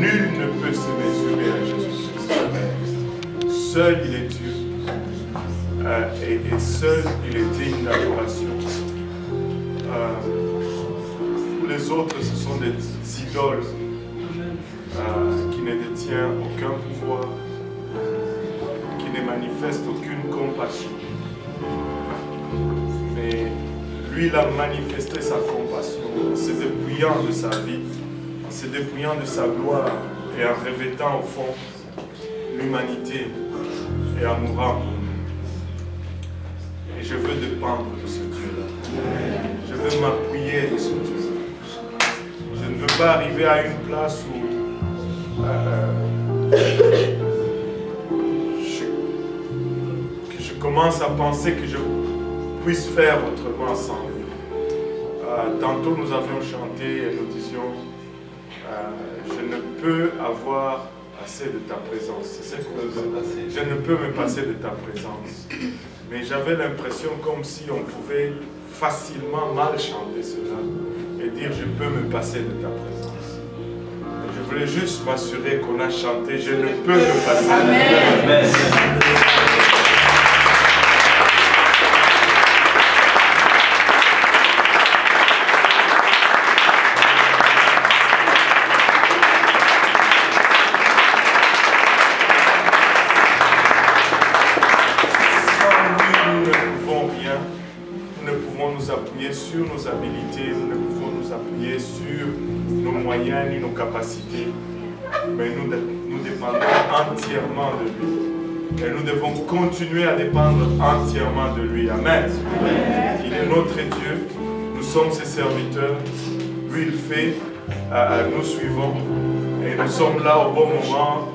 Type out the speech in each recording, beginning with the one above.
Nul ne peut se mesurer à Jésus. Seul il est Dieu. Et seul il est digne d'adoration. Tous les autres, ce sont des idoles qui ne détiennent aucun pouvoir, qui ne manifestent aucune compassion. Mais lui, il a manifesté sa compassion en se dépouillant de sa vie, en se dépouillant de sa gloire et en revêtant au fond l'humanité et en mourant pour nous. Et je veux dépendre de ce Dieu-là. Je veux m'appuyer de ce Dieu. Je ne veux pas arriver à une place où je commence à penser que je puisse faire autrement sans lui. Tantôt nous avions chanté et nous disions je ne peux avoir assez de ta présence. C'est ce qu'on veut. Je ne peux me passer de ta présence. Mais j'avais l'impression comme si on pouvait facilement mal chanter cela et dire je peux me passer de ta présence. Je voulais juste m'assurer qu'on a chanté je ne peux me passer de ta présence. Sur nos habilités, nous ne pouvons nous appuyer sur nos moyens ni nos capacités, mais nous dépendons entièrement de lui. Et nous devons continuer à dépendre entièrement de lui. Amen. Il est notre Dieu, nous sommes ses serviteurs, lui il fait, nous suivons, et nous sommes là au bon moment,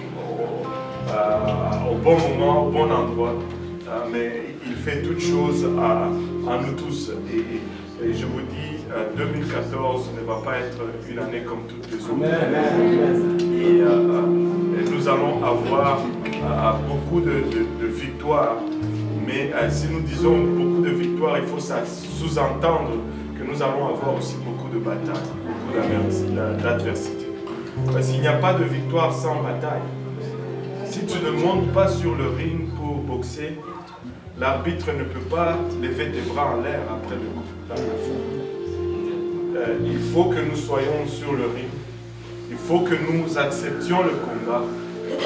au bon endroit, mais il fait toutes choses à nous tous. Et je vous dis, 2014 ne va pas être une année comme toutes les autres. Et nous allons avoir beaucoup de victoires. Mais si nous disons beaucoup de victoires, il faut sous-entendre que nous allons avoir aussi beaucoup de batailles, beaucoup d'adversité. Parce qu'il n'y a pas de victoire sans bataille. Si tu ne montes pas sur le ring pour boxer, l'arbitre ne peut pas lever tes bras en l'air après le coup. Il faut que nous soyons sur le ring. Il faut que nous acceptions le combat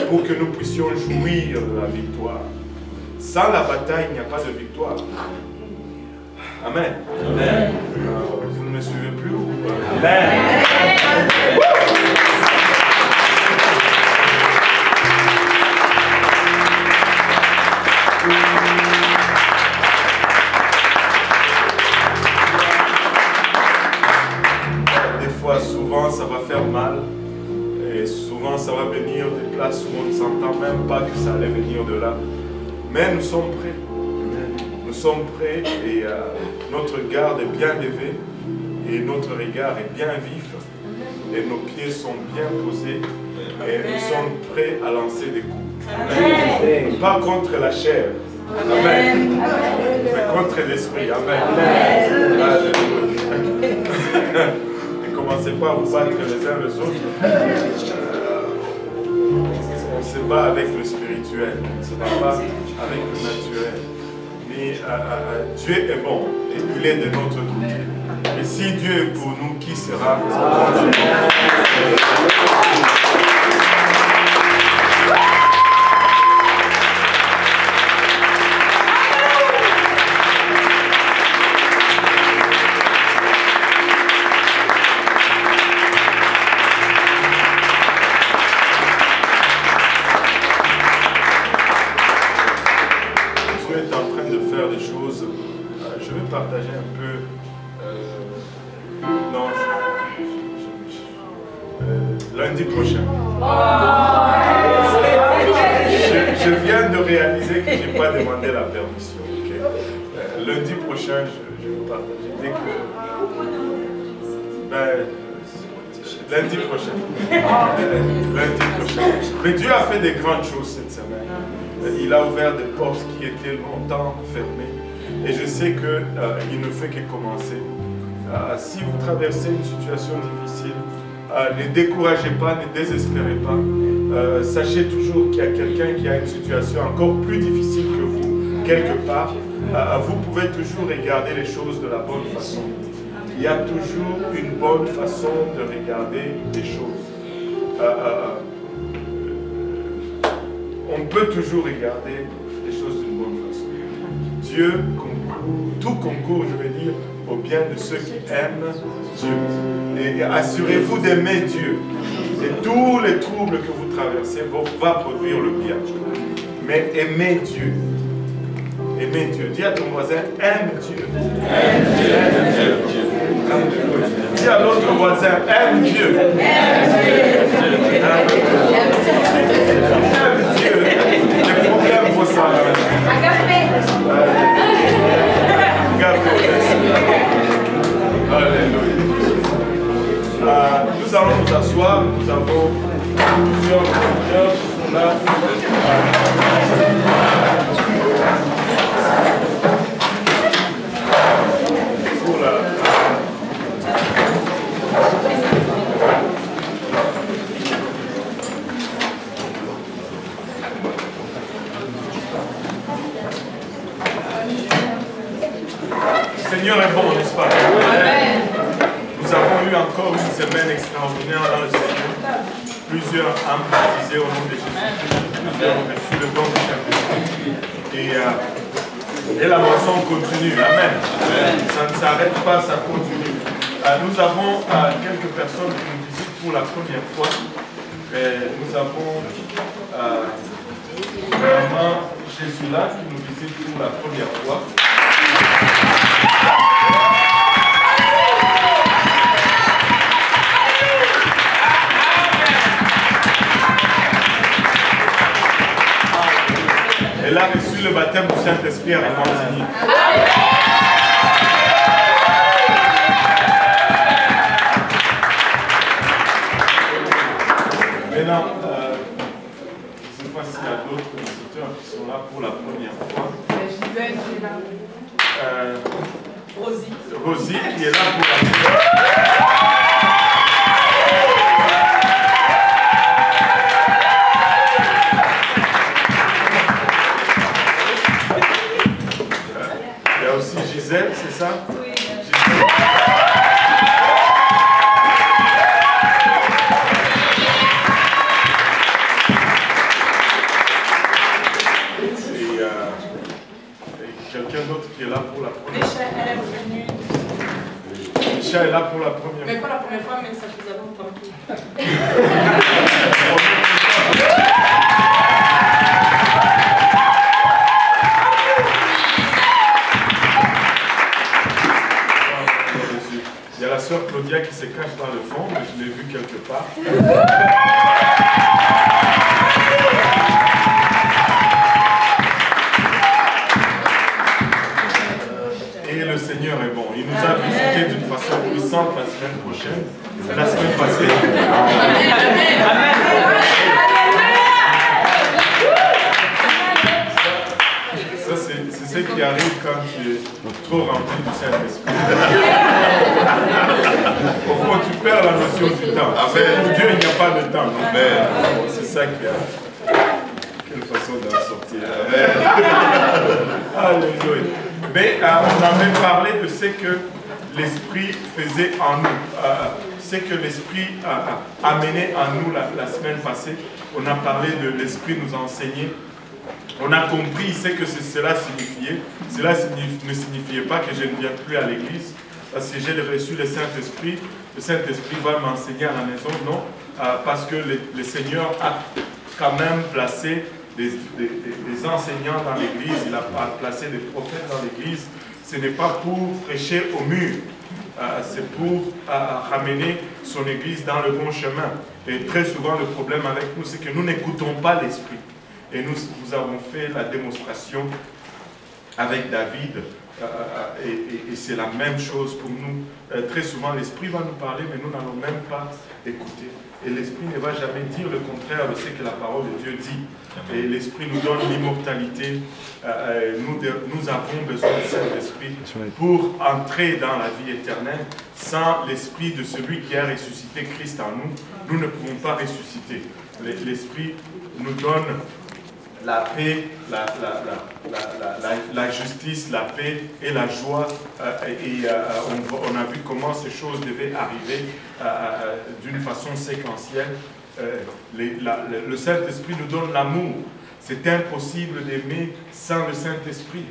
pour que nous puissions jouir de la victoire. Sans la bataille, il n'y a pas de victoire. Amen. Amen. Vous ne me suivez plus? Amen. Souvent ça va faire mal et souvent ça va venir des places où on ne s'entend même pas que ça allait venir de là. Mais nous sommes prêts. Nous sommes prêts et notre garde est bien levée et notre regard est bien vif et nos pieds sont bien posés et nous sommes prêts à lancer des coups. Amen. Pas contre la chair. Amen. Mais contre l'esprit. Amen. Ne commencez pas à vous battre les uns les autres. On se bat avec le spirituel, on ne se bat pas avec le naturel. Mais Dieu est bon et il est de notre côté. Et si Dieu est pour nous, qui sera contre nous? Partager un peu lundi prochain. Je viens de réaliser que je n'ai pas demandé la permission. Okay? Lundi prochain, je vais partager. Dès que, lundi prochain. Lundi prochain. Mais Dieu a fait des grandes choses cette semaine. Il a ouvert des portes qui étaient longtemps fermées. Et je sais qu'il ne fait que commencer. Si vous traversez une situation difficile, Ne découragez pas, ne désespérez pas. Sachez toujours qu'il y a quelqu'un qui a une situation encore plus difficile que vous, quelque part. Vous pouvez toujours regarder les choses de la bonne façon. Il y a toujours une bonne façon de regarder les choses. On peut toujours regarder les choses d'une bonne façon. Dieu concourt, tout concourt, je veux dire, au bien de ceux qui aiment Dieu. Et assurez-vous d'aimer Dieu. Et tous les troubles que vous traversez vont produire le bien. Mais aimez Dieu. Aimez Dieu. Dis à ton voisin, aime Dieu. Aime Dieu. Aime Dieu. Dis à l'autre voisin, aime Dieu. Aime Dieu. Les problèmes vont s'arrêter. Alléluia. Nous allons nous asseoir. Nous avons plusieurs visiteurs qui sont là. Le Seigneur est bon, n'est-ce pas? Amen. Nous avons eu encore une semaine extraordinaire dans le Seigneur. Plusieurs âmes baptisées au nom de Jésus. Plusieurs ont reçu le don du Saint-Esprit. Et la moisson continue. Amen. Ça ne s'arrête pas, ça continue. Nous avons quelques personnes qui nous visitent pour la première fois. Nous avons Maman Jésus-là qui nous visite pour la première fois. Elle a reçu le baptême du Saint-Esprit à Repentigny. Maintenant, cette fois-ci, il y a d'autres visiteurs qui sont là pour la première fois. Rosie qui est là pour la première fois. Il y a aussi Gisèle, c'est ça? Oui. Quelqu'un d'autre qui est là pour la première fois. Micha, elle est revenue. Micha est là pour la première fois. Mais pas la première fois, mais ça faisait longtemps. Il y a la sœur Claudia qui se cache dans le fond, mais je l'ai vue quelque part. Et le Seigneur est bon. Il nous a visités d'une façon puissante la semaine prochaine, la semaine passée. Ça, c'est ce qui arrive quand tu es trop rempli du Saint-Esprit. Au fond, tu perds la notion du temps. Pour Dieu, il n'y a pas de temps. C'est ça qui a... Quelle façon d'en sortir. Alléluia. Mais on avait parlé de ce que l'Esprit faisait en nous. Ce que l'Esprit amenait en nous la semaine passée. On a parlé de l'Esprit nous enseigner. On a compris ce que cela signifiait. Cela ne signifiait pas que je ne viens plus à l'église parce que j'ai reçu le Saint-Esprit. Le Saint-Esprit va m'enseigner à la maison. Non, parce que le Seigneur a quand même placé des enseignants dans l'église. Il a placé des prophètes dans l'église. Ce n'est pas pour prêcher au mur. C'est pour ramener son église dans le bon chemin. Et très souvent, le problème avec nous, c'est que nous n'écoutons pas l'Esprit. Et nous avons fait la démonstration avec David Et c'est la même chose pour nous. Très souvent, l'Esprit va nous parler, mais nous n'allons même pas écouter. Et l'Esprit ne va jamais dire le contraire de ce que la parole de Dieu dit. Et l'Esprit nous donne l'immortalité. Nous avons besoin du Saint-Esprit pour entrer dans la vie éternelle. Sans l'Esprit de celui qui a ressuscité Christ en nous, nous ne pouvons pas ressusciter. L'Esprit nous donne la paix, la justice, la paix et la joie. On a vu comment ces choses devaient arriver d'une façon séquentielle. Le Saint-Esprit nous donne l'amour. C'est impossible d'aimer sans le Saint-Esprit.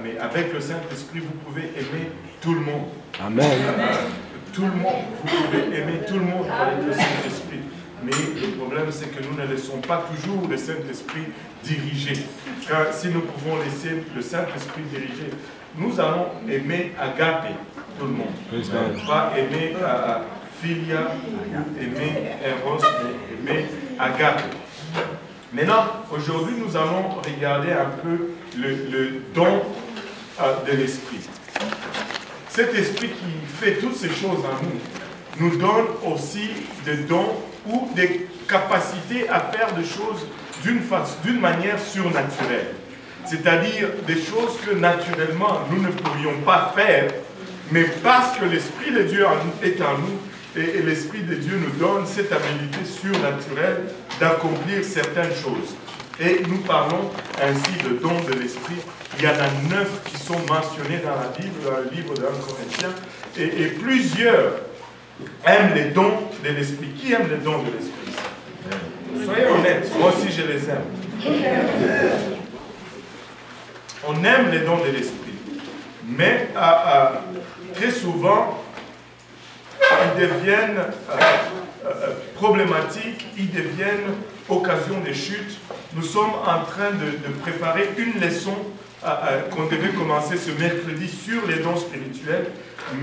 Mais avec le Saint-Esprit, vous pouvez aimer tout le monde. Amen. Tout le monde. Vous pouvez aimer tout le monde avec le Saint-Esprit. Mais le problème, c'est que nous ne laissons pas toujours le Saint-Esprit diriger. Car si nous pouvons laisser le Saint-Esprit diriger, nous allons aimer agape tout le monde. Pas aimer philia, aimer eros, mais aimer agape. Maintenant, aujourd'hui, nous allons regarder un peu le don de l'Esprit. Cet Esprit qui fait toutes ces choses en nous, nous donne aussi des dons ou des capacités à faire des choses d'une manière surnaturelle. C'est-à-dire des choses que naturellement nous ne pourrions pas faire, mais parce que l'Esprit de Dieu est en nous, et l'Esprit de Dieu nous donne cette habilité surnaturelle d'accomplir certaines choses. Et nous parlons ainsi de dons de l'Esprit. Il y en a 9 qui sont mentionnés dans la Bible, dans le livre de 1 Corinthiens, et plusieurs aiment les dons de l'Esprit. Qui aime les dons de l'Esprit? Soyez honnêtes, moi aussi je les aime. On aime les dons de l'Esprit. Mais très souvent, ils deviennent problématiques, ils deviennent occasion de chute. Nous sommes en train de préparer une leçon qu'on devait commencer ce mercredi sur les dons spirituels,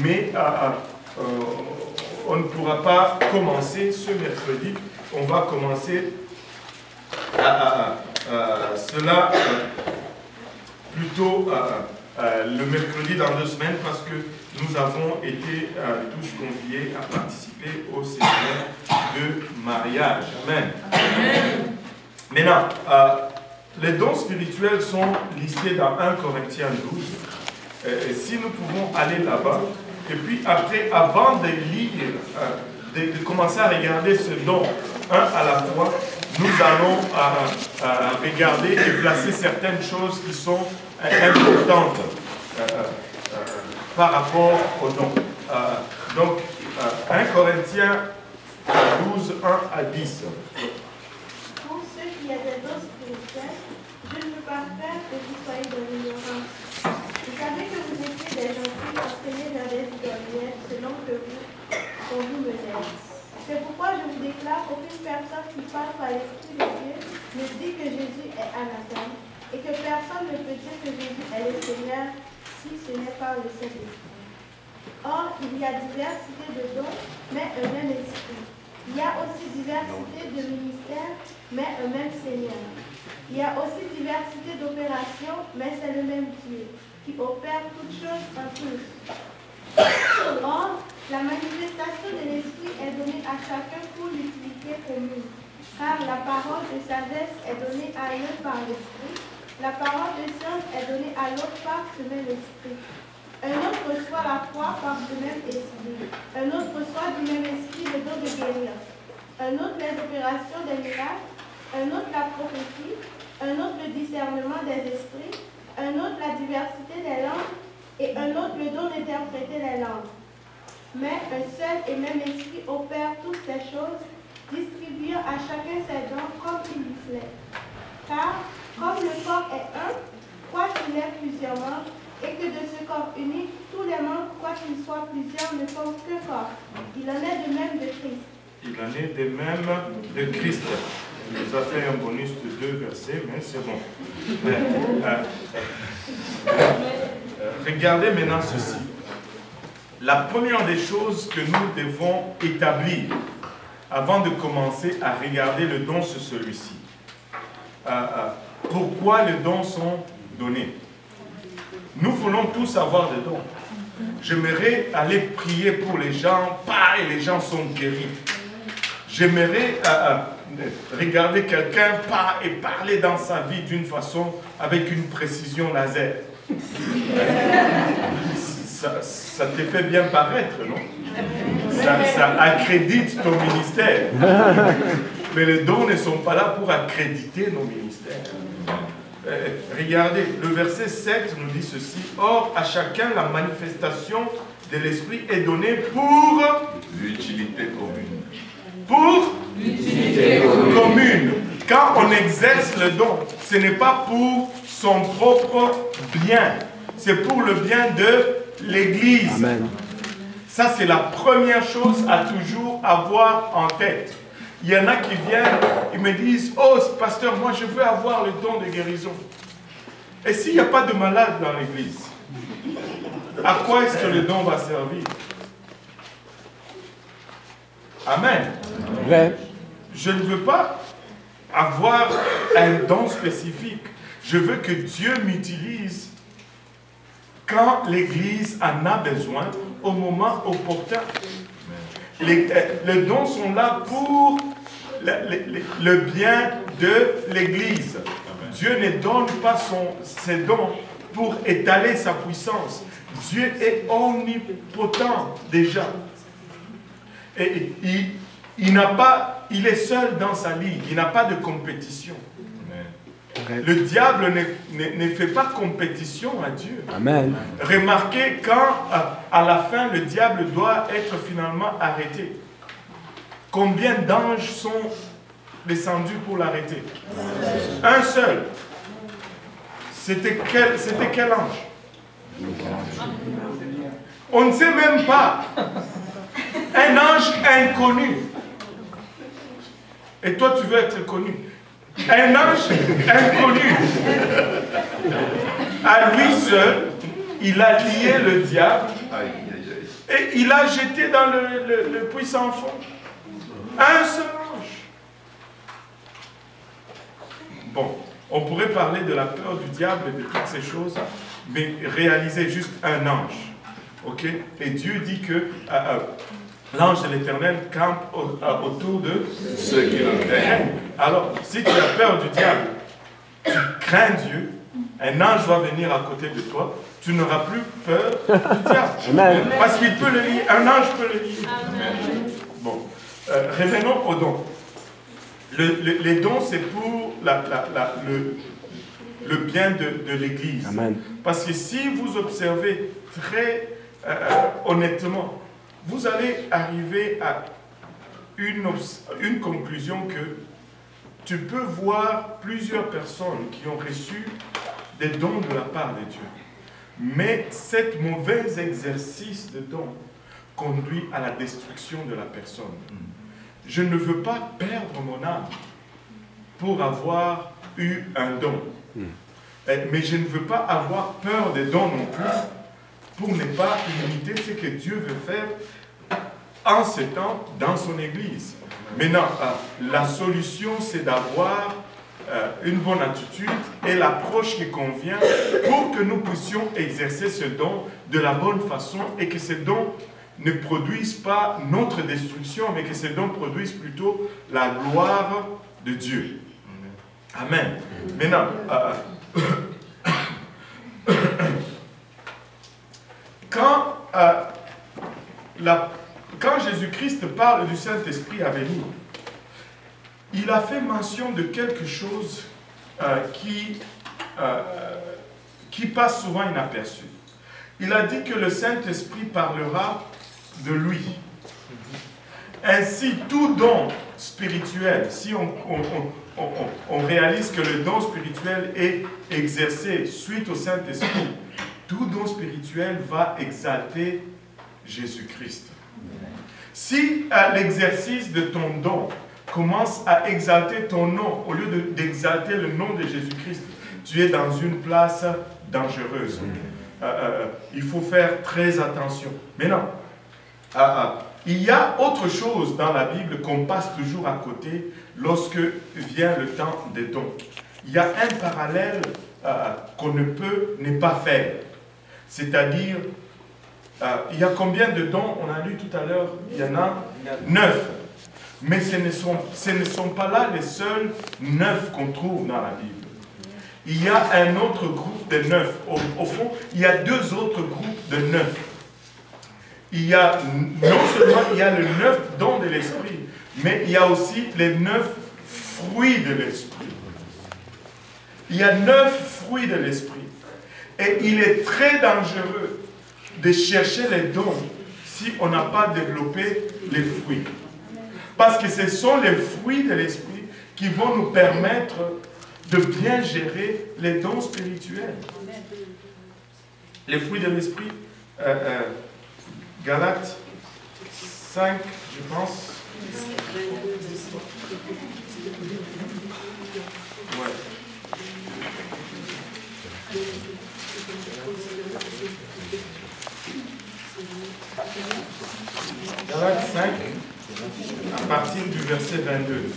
mais on ne pourra pas commencer ce mercredi. On va commencer cela plutôt le mercredi dans 2 semaines, parce que nous avons été tous conviés à participer au séminaire de mariage. Amen. Amen. Maintenant, les dons spirituels sont listés dans 1 Corinthiens 12. Et si nous pouvons aller là-bas, et puis après, avant de lire, de commencer à regarder ce don, un à la fois, nous allons regarder et placer certaines choses qui sont importantes par rapport au don. Donc, 1 Corinthiens 12, 1 à 10. Pour ceux qui ont des dons spirituels, je ne veux pas faire que vous soyez dans l'ignorance. Vous savez que vous étiez des gentils entraînés dans des idolières selon que vous menez. C'est pourquoi je vous déclare qu'aucune personne qui parle par l'Esprit de Dieu ne dit que Jésus est anathème, et que personne ne peut dire que Jésus est le Seigneur si ce n'est pas le Saint-Esprit. Or, il y a diversité de dons, mais un même Esprit. Il y a aussi diversité de ministères, mais un même Seigneur. Il y a aussi diversité d'opérations, mais c'est le même Dieu, qui opère toutes choses en tous. Or, la manifestation de l'Esprit est donnée à chacun pour l'utilité commune, car la parole de sagesse est donnée à l'un par l'Esprit, la parole de science est donnée à l'autre par ce même Esprit. Un autre reçoit la foi par ce même Esprit, un autre reçoit du même Esprit le don de guérir, un autre les opérations des miracles, un autre la prophétie, un autre le discernement des esprits, un autre la diversité des langues, et un autre le don d'interpréter les langues. Mais un seul et même Esprit opère toutes ces choses, distribuant à chacun ses dons comme il lui plaît. Car, comme le corps est un, quoiqu'il ait plusieurs membres, et que de ce corps unique, tous les membres, quoiqu'ils soient plusieurs, ne forment qu'un corps. Il en est de même de Christ. Il en est de même de Christ. Il nous a fait un bonus de 2 versets, mais c'est bon. Regardez maintenant ceci. La première des choses que nous devons établir avant de commencer à regarder le don sur celui-ci. Pourquoi les dons sont donnés? Nous voulons tous avoir des dons. J'aimerais aller prier pour les gens, et les gens sont guéris. J'aimerais regarder quelqu'un, et parler dans sa vie d'une façon, avec une précision laser. Ça te fait bien paraître, non? Ça accrédite ton ministère. Mais les dons ne sont pas là pour accréditer nos ministères. Regardez, le verset 7 nous dit ceci. Or, à chacun, la manifestation de l'Esprit est donnée pour l'utilité commune. Pour l'utilité commune. Quand on exerce le don, ce n'est pas pour son propre bien. C'est pour le bien de l'Église. Amen. Ça, c'est la première chose à toujours avoir en tête. Il y en a qui viennent, ils me disent, oh, pasteur, moi je veux avoir le don de guérison. Et s'il n'y a pas de malade dans l'église, à quoi est-ce que le don va servir? Amen. Ouais. Je ne veux pas avoir un don spécifique. Je veux que Dieu m'utilise quand l'église en a besoin, au moment opportun. Les dons sont là pour le bien de l'Église. Dieu ne donne pas ses dons pour étaler sa puissance. Dieu est omnipotent déjà. Et il est seul dans sa ligue. Il n'a pas de compétition. Le diable ne fait pas compétition à Dieu. Amen. Remarquez quand, à la fin, le diable doit être finalement arrêté. Combien d'anges sont descendus pour l'arrêter? Un seul. C'était quel ange? On ne sait même pas. Un ange inconnu. Et toi, tu veux être connu. Un ange inconnu. À lui seul, il a lié le diable et il a jeté dans le puits sans fond. Un seul ange. Bon, on pourrait parler de la peur du diable et de toutes ces choses, mais réaliser juste un ange. Ok? Et Dieu dit que l'ange de l'Éternel campe autour de ceux qui le craignent. Alors, si tu as peur du diable, tu crains Dieu, un ange va venir à côté de toi, tu n'auras plus peur du diable. Amen. Parce qu'il peut le lier, un ange peut le lier. Amen. Bon, revenons aux dons. Les dons, c'est pour le bien de l'Église. Amen. Parce que si vous observez très honnêtement, vous allez arriver à une conclusion que tu peux voir plusieurs personnes qui ont reçu des dons de la part de Dieu. Mais cet mauvais exercice de dons conduit à la destruction de la personne. Je ne veux pas perdre mon âme pour avoir eu un don. Mais je ne veux pas avoir peur des dons non plus pour ne pas limiter ce que Dieu veut faire en ce temps dans son Église. Maintenant, la solution, c'est d'avoir une bonne attitude et l'approche qui convient pour que nous puissions exercer ce don de la bonne façon et que ce don ne produise pas notre destruction, mais que ce don produise plutôt la gloire de Dieu. Amen. Maintenant, quand Jésus-Christ parle du Saint-Esprit à venir, il a fait mention de quelque chose qui passe souvent inaperçu. Il a dit que le Saint-Esprit parlera de lui. Ainsi, tout don spirituel, si on réalise que le don spirituel est exercé suite au Saint-Esprit, tout don spirituel va exalter Jésus-Christ. Si l'exercice de ton don commence à exalter ton nom, au lieu d'exalter le nom de Jésus-Christ, tu es dans une place dangereuse. Il faut faire très attention. Maintenant, il y a autre chose dans la Bible qu'on passe toujours à côté lorsque vient le temps des dons. Il y a un parallèle qu'on ne peut ne pas faire. C'est-à-dire, il y a combien de dons? On a lu tout à l'heure, il y en a 9. Mais ce ne sont pas là les seuls 9 qu'on trouve dans la Bible. Il y a un autre groupe de 9. Au fond, il y a 2 autres groupes de 9. Il y a, non seulement il y a le 9 dons de l'Esprit, mais il y a aussi les 9 fruits de l'Esprit. Il y a 9 fruits de l'Esprit. Et il est très dangereux de chercher les dons si on n'a pas développé les fruits. Parce que ce sont les fruits de l'Esprit qui vont nous permettre de bien gérer les dons spirituels. Les fruits de l'Esprit, Galates 5, je pense. Ouais. Galates 5, à partir du verset 22.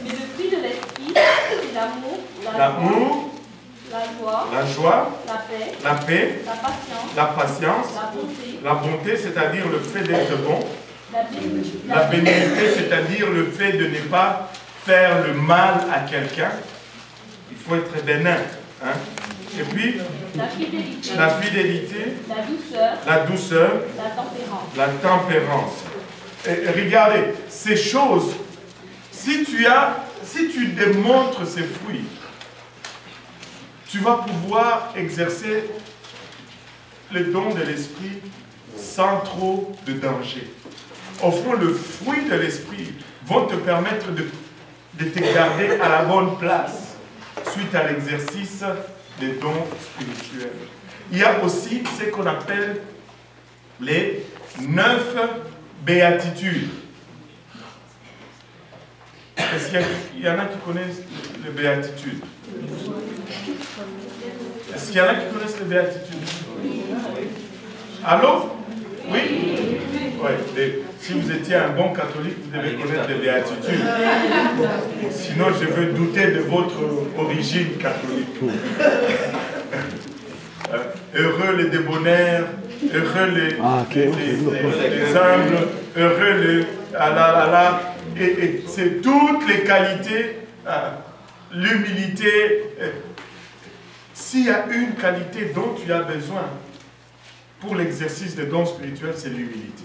Mais le fruit de l'esprit, c'est l'amour, la joie, la paix, la patience, la bonté, c'est-à-dire le fait d'être bon, la bénédiction, c'est-à-dire le fait de ne pas faire le mal à quelqu'un. Il faut être bénin. Hein? Et puis, la fidélité, la douceur, la tempérance. Et regardez, ces choses, si tu démontres ces fruits, tu vas pouvoir exercer le don de l'esprit sans trop de danger. Au fond, le fruit de l'esprit vont te permettre de te garder à la bonne place suite à l'exercice des dons spirituels. Il y a aussi ce qu'on appelle les 9 béatitudes. Est-ce qu'il y en a qui connaissent les béatitudes? Est-ce qu'il y en a qui connaissent les béatitudes? Allô? Oui? Ouais. Si vous étiez un bon catholique, vous devez connaître les béatitudes. Sinon, je veux douter de votre origine catholique. Heureux les débonnaires, heureux les humbles, heureux les... Et c'est toutes les qualités, l'humilité. S'il y a une qualité dont tu as besoin pour l'exercice des dons spirituels, c'est l'humilité.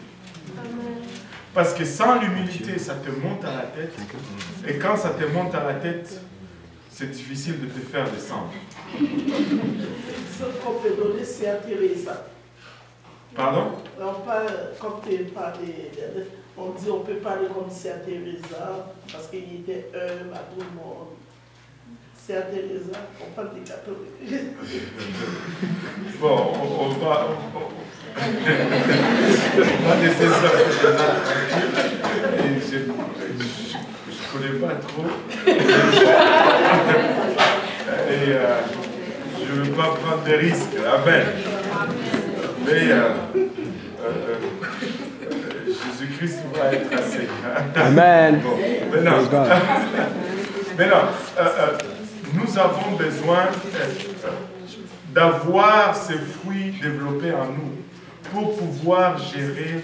Parce que sans l'humilité, ça te monte à la tête. Et quand ça te monte à la tête, c'est difficile de te faire descendre. Ce qu'on peut donner, c'est à Teresa. Pardon? On parle, comme tu parles, on dit on peut parler comme Sœur Teresa, parce qu'il était à tout le monde. Sœur Teresa, on parle des catholiques. Bon, on va laisser ça tranquille. Je ne connais pas trop. Et je ne veux pas prendre de risques. Amen. Mais Jésus-Christ va être assez. Amen. Bon, maintenant, nous avons besoin d'avoir ces fruits développés en nous pour pouvoir gérer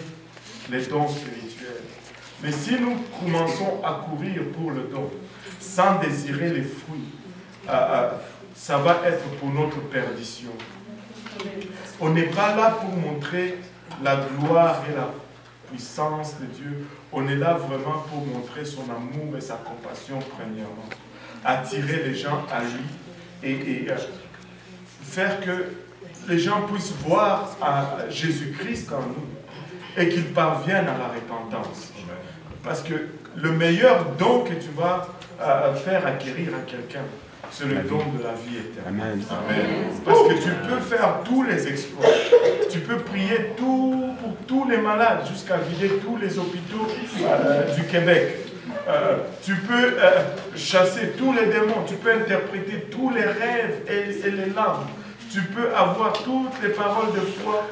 les dons spirituels. Mais si nous commençons à courir pour le don sans désirer les fruits, ça va être pour notre perdition. On n'est pas là pour montrer la gloire et la puissance de Dieu. On est là vraiment pour montrer son amour et sa compassion premièrement. Attirer les gens à lui et faire que les gens puissent voir Jésus-Christ en nous et qu'ils parviennent à la repentance. Parce que le meilleur don que tu vas faire acquérir à quelqu'un, c'est le don de la vie éternelle. Amen. Parce que tu peux faire tous les exploits. Tu peux prier pour tous les malades jusqu'à vider tous les hôpitaux du Québec. Tu peux chasser tous les démons. Tu peux interpréter tous les rêves et les larmes. Tu peux avoir toutes les paroles de foi.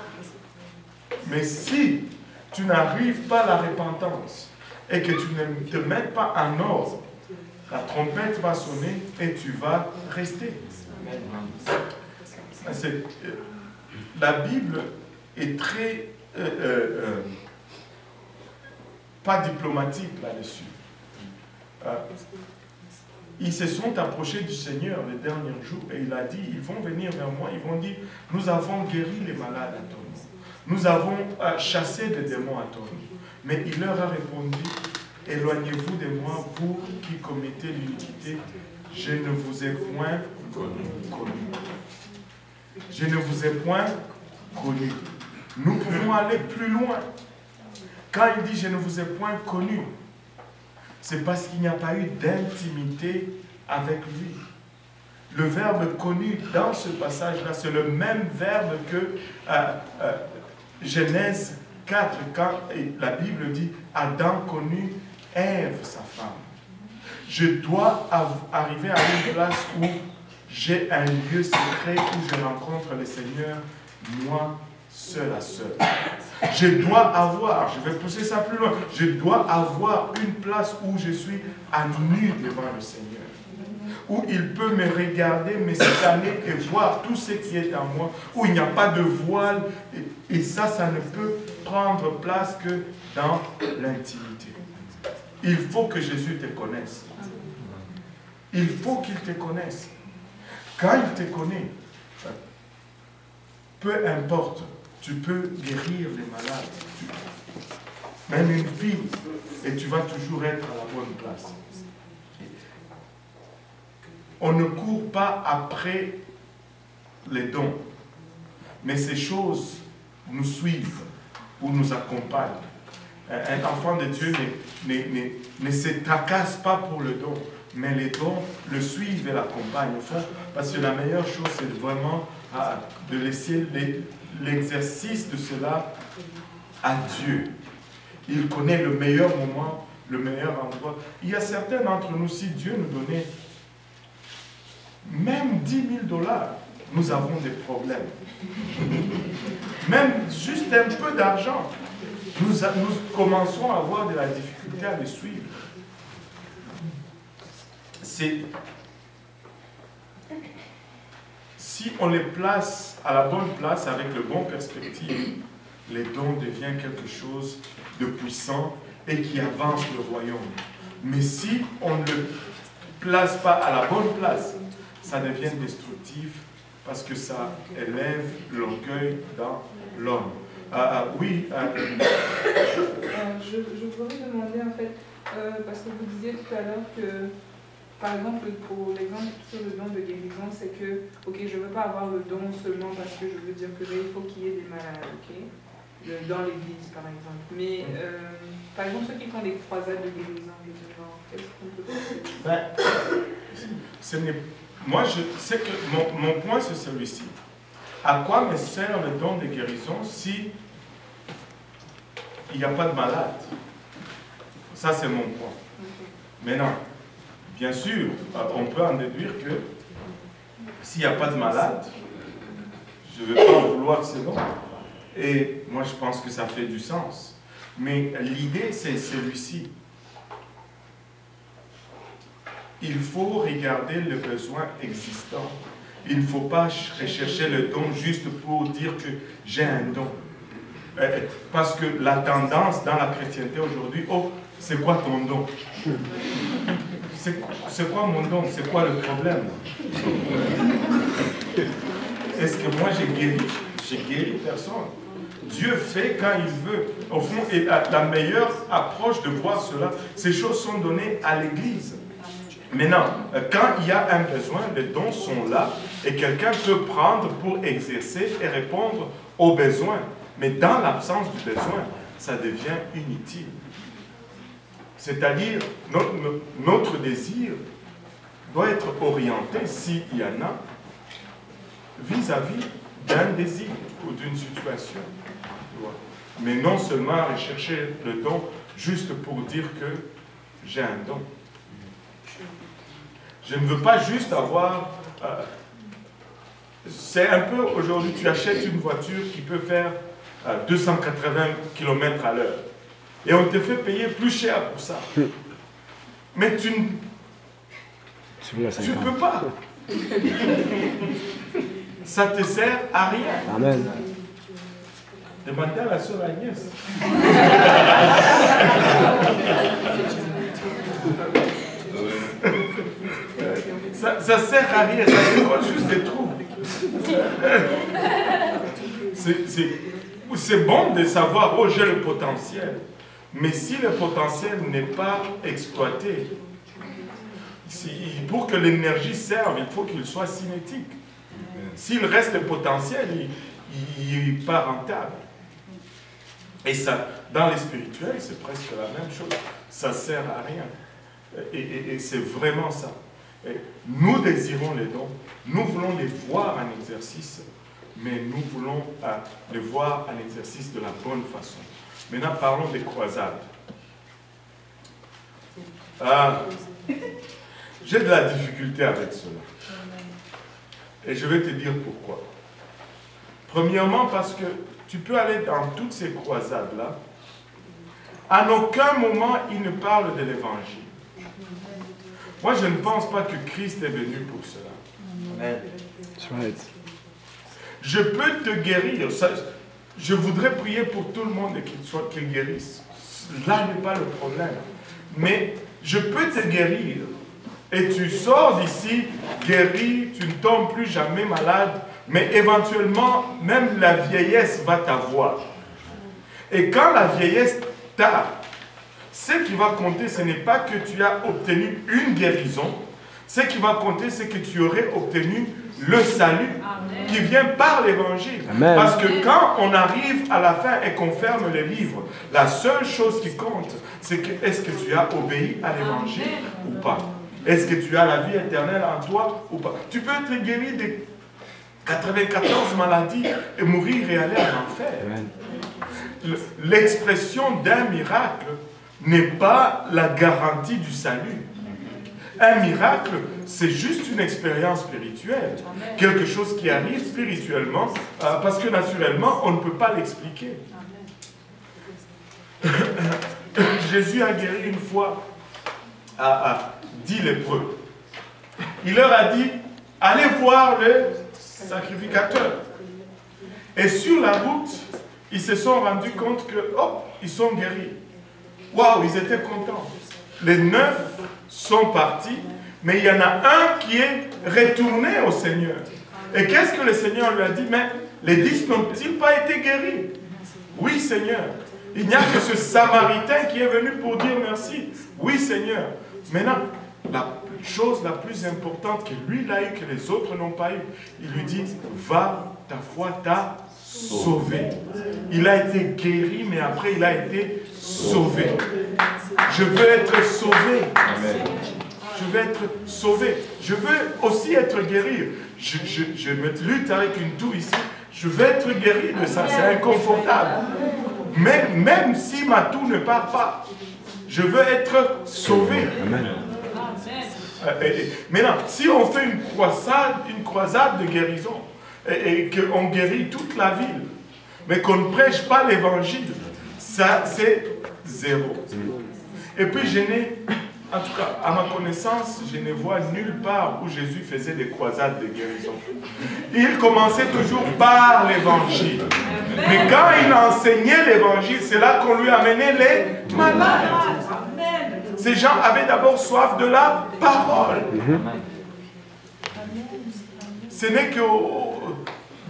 Mais si tu n'arrives pas à la repentance et que tu ne te mets pas en ordre, la trompette va sonner et tu vas rester. La Bible est très pas diplomatique là-dessus. Ils se sont approchés du Seigneur les derniers jours et il a dit, ils vont venir vers moi, ils vont dire, nous avons guéri les malades à ton nom. Nous avons chassé des démons à ton nom. Mais il leur a répondu, éloignez-vous de moi, vous qui commettez l'iniquité, je ne vous ai point connu. Je ne vous ai point connu. Nous pouvons aller plus loin. Quand il dit je ne vous ai point connu, c'est parce qu'il n'y a pas eu d'intimité avec lui. Le verbe connu dans ce passage-là, c'est le même verbe que Genèse 4, quand la Bible dit Adam connut Ève, sa femme. Je dois arriver à une place où j'ai un lieu secret où je rencontre le Seigneur, moi, seul à seul. Je dois avoir, je vais pousser ça plus loin, je dois avoir une place où je suis à nu devant le Seigneur, où il peut me regarder, me scanner et voir tout ce qui est en moi, où il n'y a pas de voile, et ça ne peut prendre place que dans l'intimité. Il faut que Jésus te connaisse. Il faut qu'il te connaisse. Quand il te connaît, peu importe, tu peux guérir les malades, même une fille, et tu vas toujours être à la bonne place. On ne court pas après les dons, mais ces choses nous suivent ou nous accompagnent. Un enfant de Dieu ne se tracasse pas pour le don, mais les dons le suivent et l'accompagnent au fond, parce que la meilleure chose, c'est vraiment de laisser l'exercice de cela à Dieu. Il connaît le meilleur moment, le meilleur endroit. Il y a certains d'entre nous, si Dieu nous donnait même 10 000 $, nous avons des problèmes. Même juste un peu d'argent, nous commençons à avoir de la difficulté à les suivre. Si on les place à la bonne place, avec de bonnes perspectives, les dons deviennent quelque chose de puissant et qui avance le royaume. Mais si on ne le place pas à la bonne place, ça devient destructif parce que ça élève l'orgueil dans l'homme. Oui. Je voudrais demander en fait, parce que vous disiez tout à l'heure que, par exemple, pour l'exemple sur le don de guérison, c'est que, ok, je ne veux pas avoir le don seulement parce que je veux dire que il faut qu'il y ait des malades, ok, dans l'église par exemple. Mais, par exemple, ceux qui font des croisades de guérison, qu'est-ce qu'on peut faire? Moi, je sais que mon point, c'est celui-ci. À quoi me sert le don de guérison si il n'y a pas de malade? Ça, c'est mon point. Maintenant, bien sûr, on peut en déduire que s'il n'y a pas de malade, je ne vais pas en vouloir ce don. Et moi, je pense que ça fait du sens. Mais l'idée, c'est celui-ci. Il faut regarder le besoin existant. Il ne faut pas rechercher le don juste pour dire que j'ai un don. Parce que la tendance dans la chrétienté aujourd'hui, oh, c'est quoi ton don? C'est quoi mon don? C'est quoi le problème? Est-ce que moi j'ai guéri? J'ai guéri personne. Dieu fait quand il veut. Au fond, et la meilleure approche de voir cela, ces choses sont données à l'Église. Maintenant, quand il y a un besoin, les dons sont là et quelqu'un peut prendre pour exercer et répondre aux besoins. Mais dans l'absence du besoin, ça devient inutile. C'est-à-dire, notre désir doit être orienté, s'il y en a, vis-à-vis d'un désir ou d'une situation. Mais non seulement rechercher le don juste pour dire que j'ai un don. Je ne veux pas juste avoir... c'est un peu, aujourd'hui, tu achètes une voiture qui peut faire 280 km à l'heure. Et on te fait payer plus cher pour ça. Mais tu ne peux pas. ça te sert à rien. Amen. Demandez à la sœur Agnès. Ça sert à rien, ça décroche juste des trous. C'est bon de savoir, oh j'ai le potentiel. Mais si le potentiel n'est pas exploité, pour que l'énergie serve, il faut qu'il soit cinétique. S'il reste le potentiel, il n'est pas rentable. Et ça, dans les spirituels, c'est presque la même chose. Ça ne sert à rien. Et c'est vraiment ça. Et nous désirons les dons. Nous voulons les voir en exercice, mais nous voulons les voir en exercice de la bonne façon. Maintenant, parlons des croisades. J'ai de la difficulté avec cela. Et je vais te dire pourquoi. Premièrement, parce que tu peux aller dans toutes ces croisades-là. À aucun moment, il ne parle de l'évangile. Moi, je ne pense pas que Christ est venu pour cela. Amen. Je peux te guérir. Je voudrais prier pour tout le monde et qu'il guérisse. Là n'est pas le problème. Mais je peux te guérir. Et tu sors d'ici guéri, tu ne tombes plus jamais malade. Mais éventuellement, même la vieillesse va t'avoir. Et quand la vieillesse t'a, ce qui va compter, ce n'est pas que tu as obtenu une guérison. Ce qui va compter, c'est que tu aurais obtenu le salut. Amen. Qui vient par l'évangile. Parce que quand on arrive à la fin et qu'on ferme les livres, la seule chose qui compte, c'est que est-ce que tu as obéi à l'évangile ou pas? Est-ce que tu as la vie éternelle en toi ou pas? Tu peux être guéri de 94 maladies et mourir et aller en enfer. L'expression d'un miracle n'est pas la garantie du salut. Un miracle, c'est juste une expérience spirituelle. Quelque chose qui arrive spirituellement, parce que naturellement, on ne peut pas l'expliquer. Jésus a guéri une fois 10 lépreux. Il leur a dit, allez voir le sacrificateur. Et sur la route, ils se sont rendus compte que, oh, ils sont guéris. Waouh, ils étaient contents. Les 9 sont partis, mais il y en a un qui est retourné au Seigneur. Et qu'est-ce que le Seigneur lui a dit? Mais les 10 n'ont-ils pas été guéris? Oui, Seigneur. Il n'y a que ce Samaritain qui est venu pour dire merci. Oui, Seigneur. Maintenant, la chose la plus importante que lui il a eu, que les autres n'ont pas eu, il lui dit, va, ta foi t'a sauvé. Il a été guéri, mais après il a été sauvé. Je veux être sauvé. Je veux être sauvé. Je veux aussi être guéri. Je me lutte avec une toux ici. Je veux être guéri de ça. C'est inconfortable. Mais même si ma toux ne part pas, je veux être sauvé. Amen. Maintenant, si on fait une croisade de guérison, et qu'on guérit toute la ville, mais qu'on ne prêche pas l'évangile, ça c'est zéro. Et puis je n'ai, en tout cas à ma connaissance, je ne vois nulle part où Jésus faisait des croisades de guérison. Il commençait toujours par l'évangile. Mais quand il enseignait l'évangile, c'est là qu'on lui amenait les malades. Ces gens avaient d'abord soif de la parole. Ce n'est que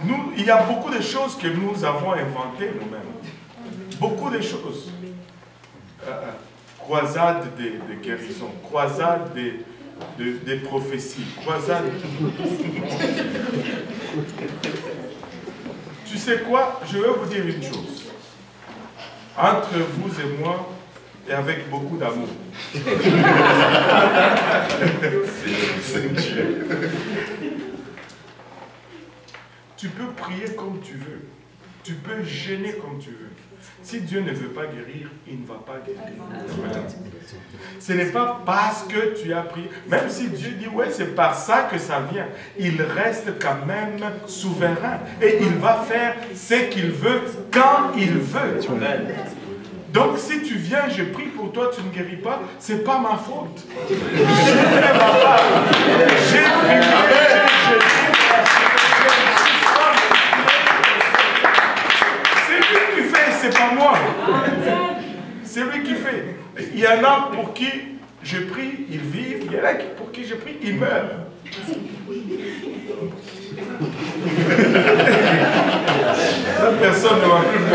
nous, il y a beaucoup de choses que nous avons inventées nous-mêmes. Beaucoup de choses. Croisade de guérison, croisade des prophéties, croisade... Tu sais quoi? Je vais vous dire une chose. Entre vous et moi, et avec beaucoup d'amour. C'est Dieu. Tu peux prier comme tu veux. Tu peux gêner comme tu veux. Si Dieu ne veut pas guérir, il ne va pas guérir. Ce n'est pas parce que tu as prié. Même si Dieu dit, ouais, c'est par ça que ça vient. Il reste quand même souverain. Et il va faire ce qu'il veut, quand il veut. Donc si tu viens, je prie pour toi, tu ne guéris pas, ce n'est pas ma faute. J'ai fait ma part. J'ai prié, j'ai dit, y en a pour qui je prie, ils vivent. Il y en a pour qui je prie, ils meurent. La personne ne va plus me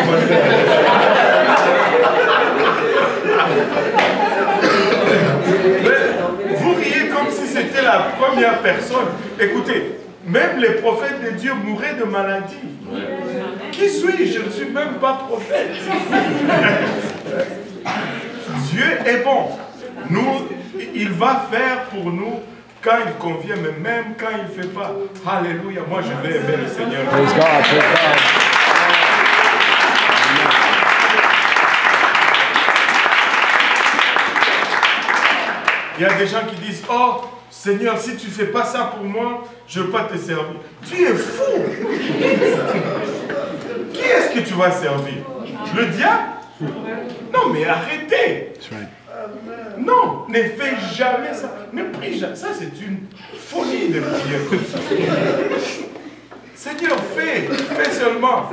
Mais vous riez comme si c'était la première personne. Écoutez, même les prophètes de Dieu mouraient de maladie. Qui suis-je? Je ne suis même pas prophète. Dieu est bon. Nous, il va faire pour nous quand il convient, mais même quand il ne fait pas. Alléluia. Moi, je vais aimer le Seigneur. Praise God, praise God. Il y a des gens qui disent, oh, Seigneur, si tu ne fais pas ça pour moi, je ne veux pas te servir. Tu es fou. Qui est-ce que tu vas servir? Le diable? Non, mais arrêtez. Non, ne fais jamais ça. Ne prie jamais. Ça, c'est une folie de prier comme ça. Seigneur, fais seulement.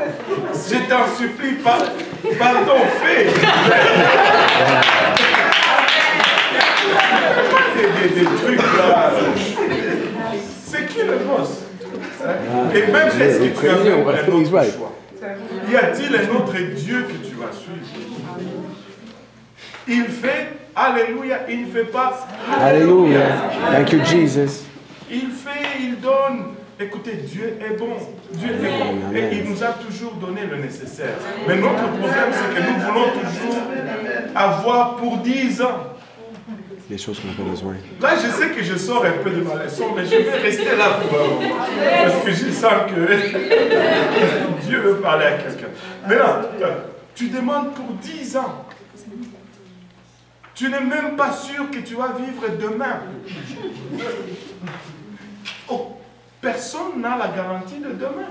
Je t'en supplie, pardon, fais. Des trucs là. C'est qui le boss? Et même, est-ce que tu as un autre choix? Y a-t-il un autre Dieu que tu vas suivre? Il fait, alléluia, il ne fait pas. Alléluia. Thank you, Jesus. Il fait, il donne. Écoutez, Dieu est bon. Dieu est bon. Et il nous a toujours donné le nécessaire. Mais notre problème, c'est que nous voulons toujours avoir pour 10 ans. Les choses qu'on n'a pas besoin. Là, je sais que je sors un peu de ma leçon, mais je vais rester là pour un moment. Parce que je sens que Dieu veut parler à quelqu'un. Maintenant, tu demandes pour 10 ans. Tu n'es même pas sûr que tu vas vivre demain. Oh, personne n'a la garantie de demain.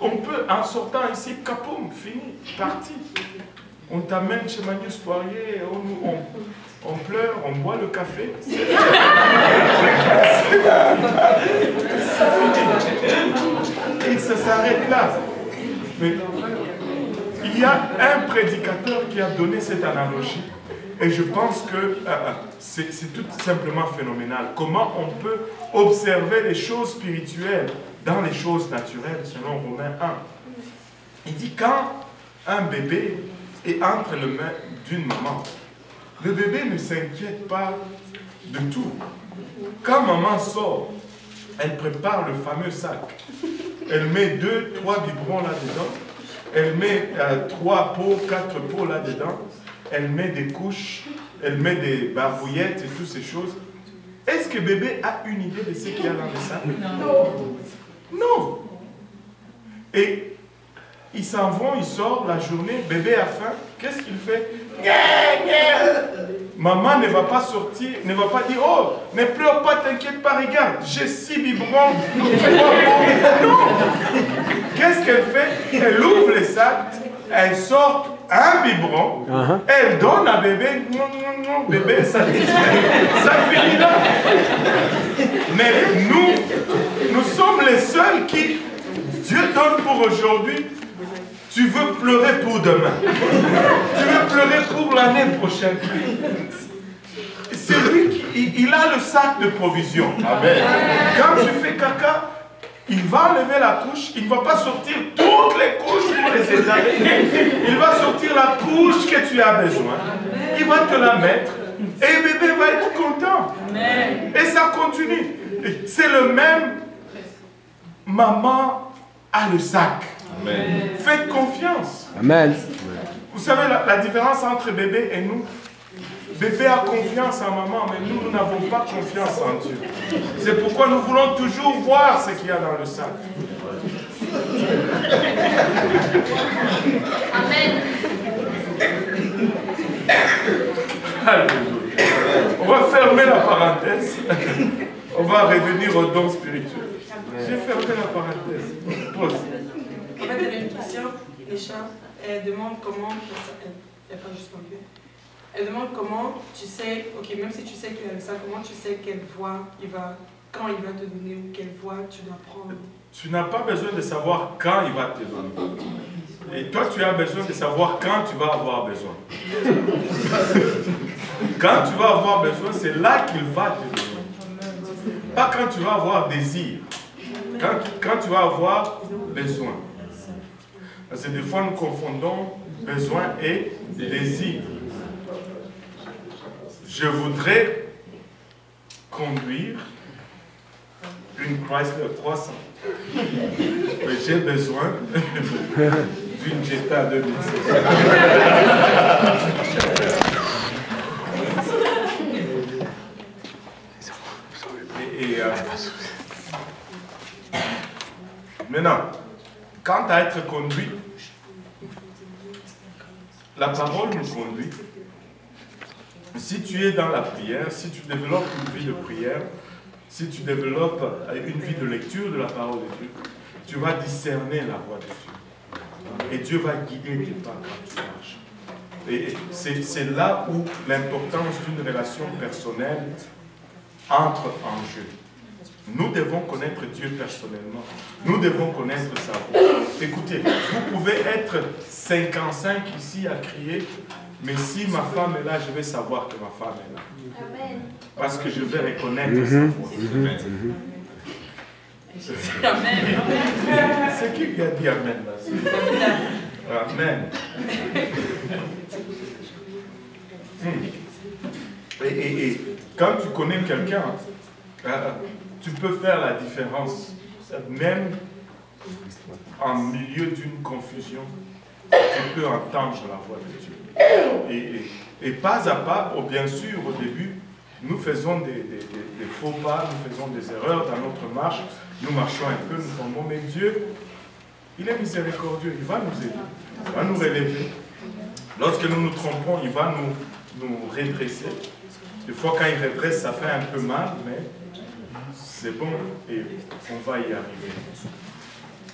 On peut, en sortant ici, capoum, fini, parti. On t'amène chez Magnus Poirier, on pleure, on boit le café. Et ça s'arrête là. Mais il y a un prédicateur qui a donné cette analogie. Et je pense que c'est tout simplement phénoménal. Comment on peut observer les choses spirituelles dans les choses naturelles, selon Romains 1. Il dit, quand un bébé est entre les mains d'une maman, le bébé ne s'inquiète pas de tout. Quand maman sort, elle prépare le fameux sac. Elle met 2, 3 biberons là-dedans. Elle met 3 pots, 4 pots là-dedans. Elle met des couches, elle met des barbouillettes et toutes ces choses. Est-ce que bébé a une idée de ce qu'il y a dans le sac? Non. Non. Et ils s'en vont, ils sortent la journée, bébé a faim. Qu'est-ce qu'il fait? Maman ne va pas sortir, ne va pas dire, oh, ne pleure pas, t'inquiète pas, regarde, j'ai 6 biberons. Non. Qu'est-ce qu'elle fait? Elle ouvre les sacs, elle sort un biberon, elle donne à bébé, bébé satisfait, ça finit là. Mais nous sommes les seuls qui, Dieu donne pour aujourd'hui. Tu veux pleurer pour demain. Tu veux pleurer pour l'année prochaine. C'est lui qui il a le sac de provision. Amen. Quand tu fais caca, il va enlever la couche. Il ne va pas sortir toutes les couches pour les étaler. Il va sortir la couche que tu as besoin. Il va te la mettre. Et bébé va être content. Amen. Et ça continue. C'est le même. Maman a le sac. Amen. Faites confiance. Amen. Vous savez la différence entre bébé et nous? Bébé a confiance en maman, mais nous n'avons pas confiance en Dieu. C'est pourquoi nous voulons toujours voir ce qu'il y a dans le sac. Amen. Alléluia. On va fermer la parenthèse. On va revenir au don spirituel. J'ai fermé la parenthèse. Pause. En fait, elle a une question, Lécha. Elle demande comment. Elle pas juste compris. Elle demande comment tu sais, ok, même si tu sais qu'il a ça, comment tu sais quelle voie il va, quand il va te donner ou quelle voie tu dois prendre. tu n'as pas besoin de savoir quand il va te donner. Et toi, tu as besoin de savoir quand tu vas avoir besoin. Quand tu vas avoir besoin, c'est là qu'il va te donner. Pas quand tu vas avoir désir. Quand tu vas avoir besoin. Parce que des fois, nous confondons besoin et désir. Je voudrais conduire une Chrysler 300. Mais j'ai besoin d'une Jetta 2016. Maintenant, quant à être conduit, la parole nous conduit. Si tu es dans la prière, si tu développes une vie de prière, si tu développes une vie de lecture de la parole de Dieu, tu vas discerner la voix de Dieu. Et Dieu va guider tes pas quand tu marches. Et c'est là où l'importance d'une relation personnelle entre en jeu. Nous devons connaître Dieu personnellement. Nous devons connaître sa voix. Écoutez, vous pouvez être 55 ici à crier, mais si ma femme est là, je vais savoir que ma femme est là. Amen. Parce que je vais reconnaître sa voix. Amen. C'est qui a dit Amen là? Amen. Et quand tu connais quelqu'un, tu peux faire la différence. Même en milieu d'une confusion, tu peux entendre la voix de Dieu. Et pas à pas, bien sûr, au début, nous faisons des faux pas, nous faisons des erreurs dans notre marche, nous marchons un peu, nous tombons, mais Dieu, il est miséricordieux, il va nous aider, il va nous relever. Lorsque nous nous trompons, il va nous redresser. Des fois, quand il redresse, ça fait un peu mal, mais c'est bon et on va y arriver.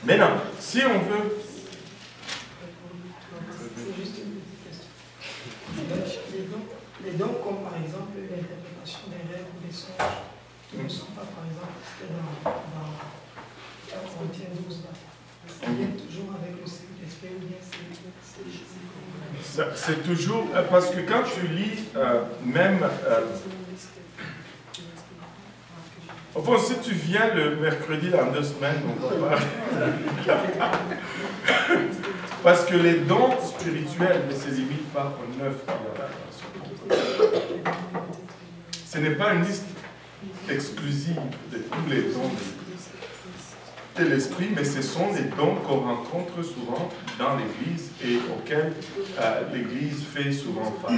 Maintenant, si on veut... Les dons comme par exemple l'interprétation des rêves ou des songes, qui ne sont pas par exemple dans 1 Corinthiens 12 là. Ça vient toujours avec le Saint-Esprit ou bien c'est toujours... Parce que quand tu lis même... Enfin, si tu viens le mercredi dans 2 semaines, on va parler. Parce que les dons spirituels ne se limitent pas aux 9 Ce n'est pas une liste exclusive de tous les dons de l'esprit, mais ce sont les dons qu'on rencontre souvent dans l'Église et auxquels l'Église fait souvent face.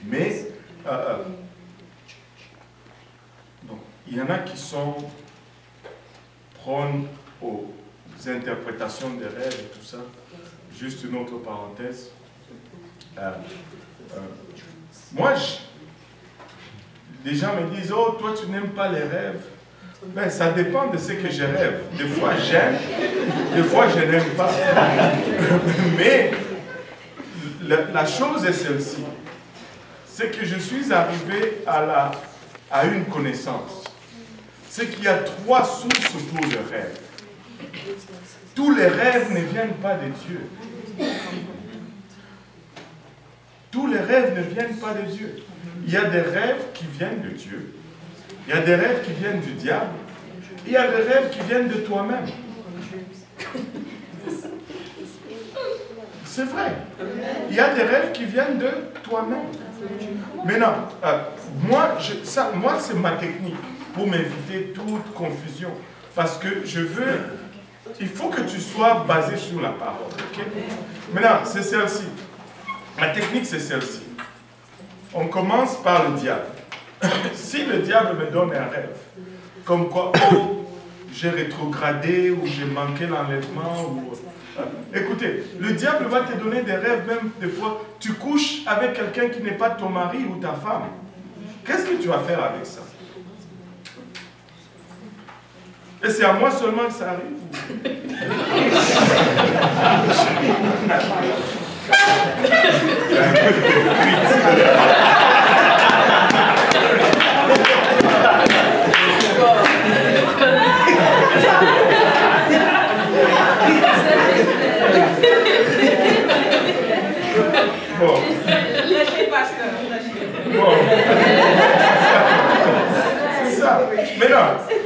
Mais donc, il y en a qui sont prônes aux interprétations des rêves et tout ça. Juste une autre parenthèse. Moi, les gens me disent, oh, toi tu n'aimes pas les rêves. Ben, ça dépend de ce que je rêve. Des fois j'aime, des fois je n'aime pas. Mais la chose est celle-ci. C'est que je suis arrivé à une connaissance. C'est qu'il y a 3 sources pour le rêve. Tous les rêves ne viennent pas de Dieu. Tous les rêves ne viennent pas de Dieu. Il y a des rêves qui viennent de Dieu. Il y a des rêves qui viennent du diable. Il y a des rêves qui viennent de toi-même. C'est vrai. Il y a des rêves qui viennent de toi-même. Maintenant, moi c'est ma technique pour m'éviter toute confusion. Parce que je veux... Il faut que tu sois basé sur la parole. Okay? Maintenant, c'est celle-ci. Ma technique, c'est celle-ci. On commence par le diable. Si le diable me donne un rêve, comme quoi, oh, j'ai rétrogradé ou j'ai manqué l'enlèvement, ou... écoutez, le diable va te donner des rêves, même des fois, tu couches avec quelqu'un qui n'est pas ton mari ou ta femme. Qu'est-ce que tu vas faire avec ça? Et c'est à moi seulement que ça arrive?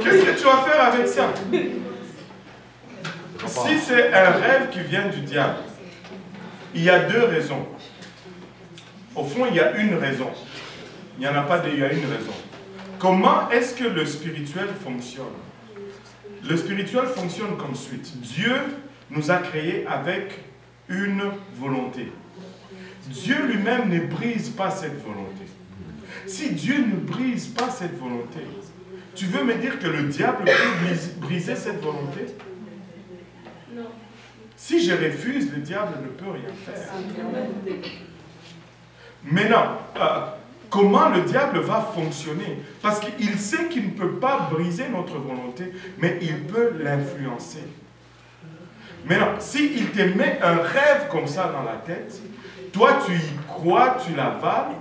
Qu'est-ce que tu vas faire avec ça? Si c'est un rêve qui vient du diable, il y a deux raisons. Au fond, il y a une raison. Il n'y en a pas deux, il y a une raison. Comment est-ce que le spirituel fonctionne? Le spirituel fonctionne comme suite. Dieu nous a créés avec une volonté. Dieu lui-même ne brise pas cette volonté. Si Dieu ne brise pas cette volonté, tu veux me dire que le diable peut briser cette volonté? Non. Si je refuse, le diable ne peut rien faire. Maintenant, comment le diable va fonctionner? Parce qu'il sait qu'il ne peut pas briser notre volonté, mais il peut l'influencer. Maintenant, s'il te met un rêve comme ça dans la tête, toi tu y crois, tu l'avales,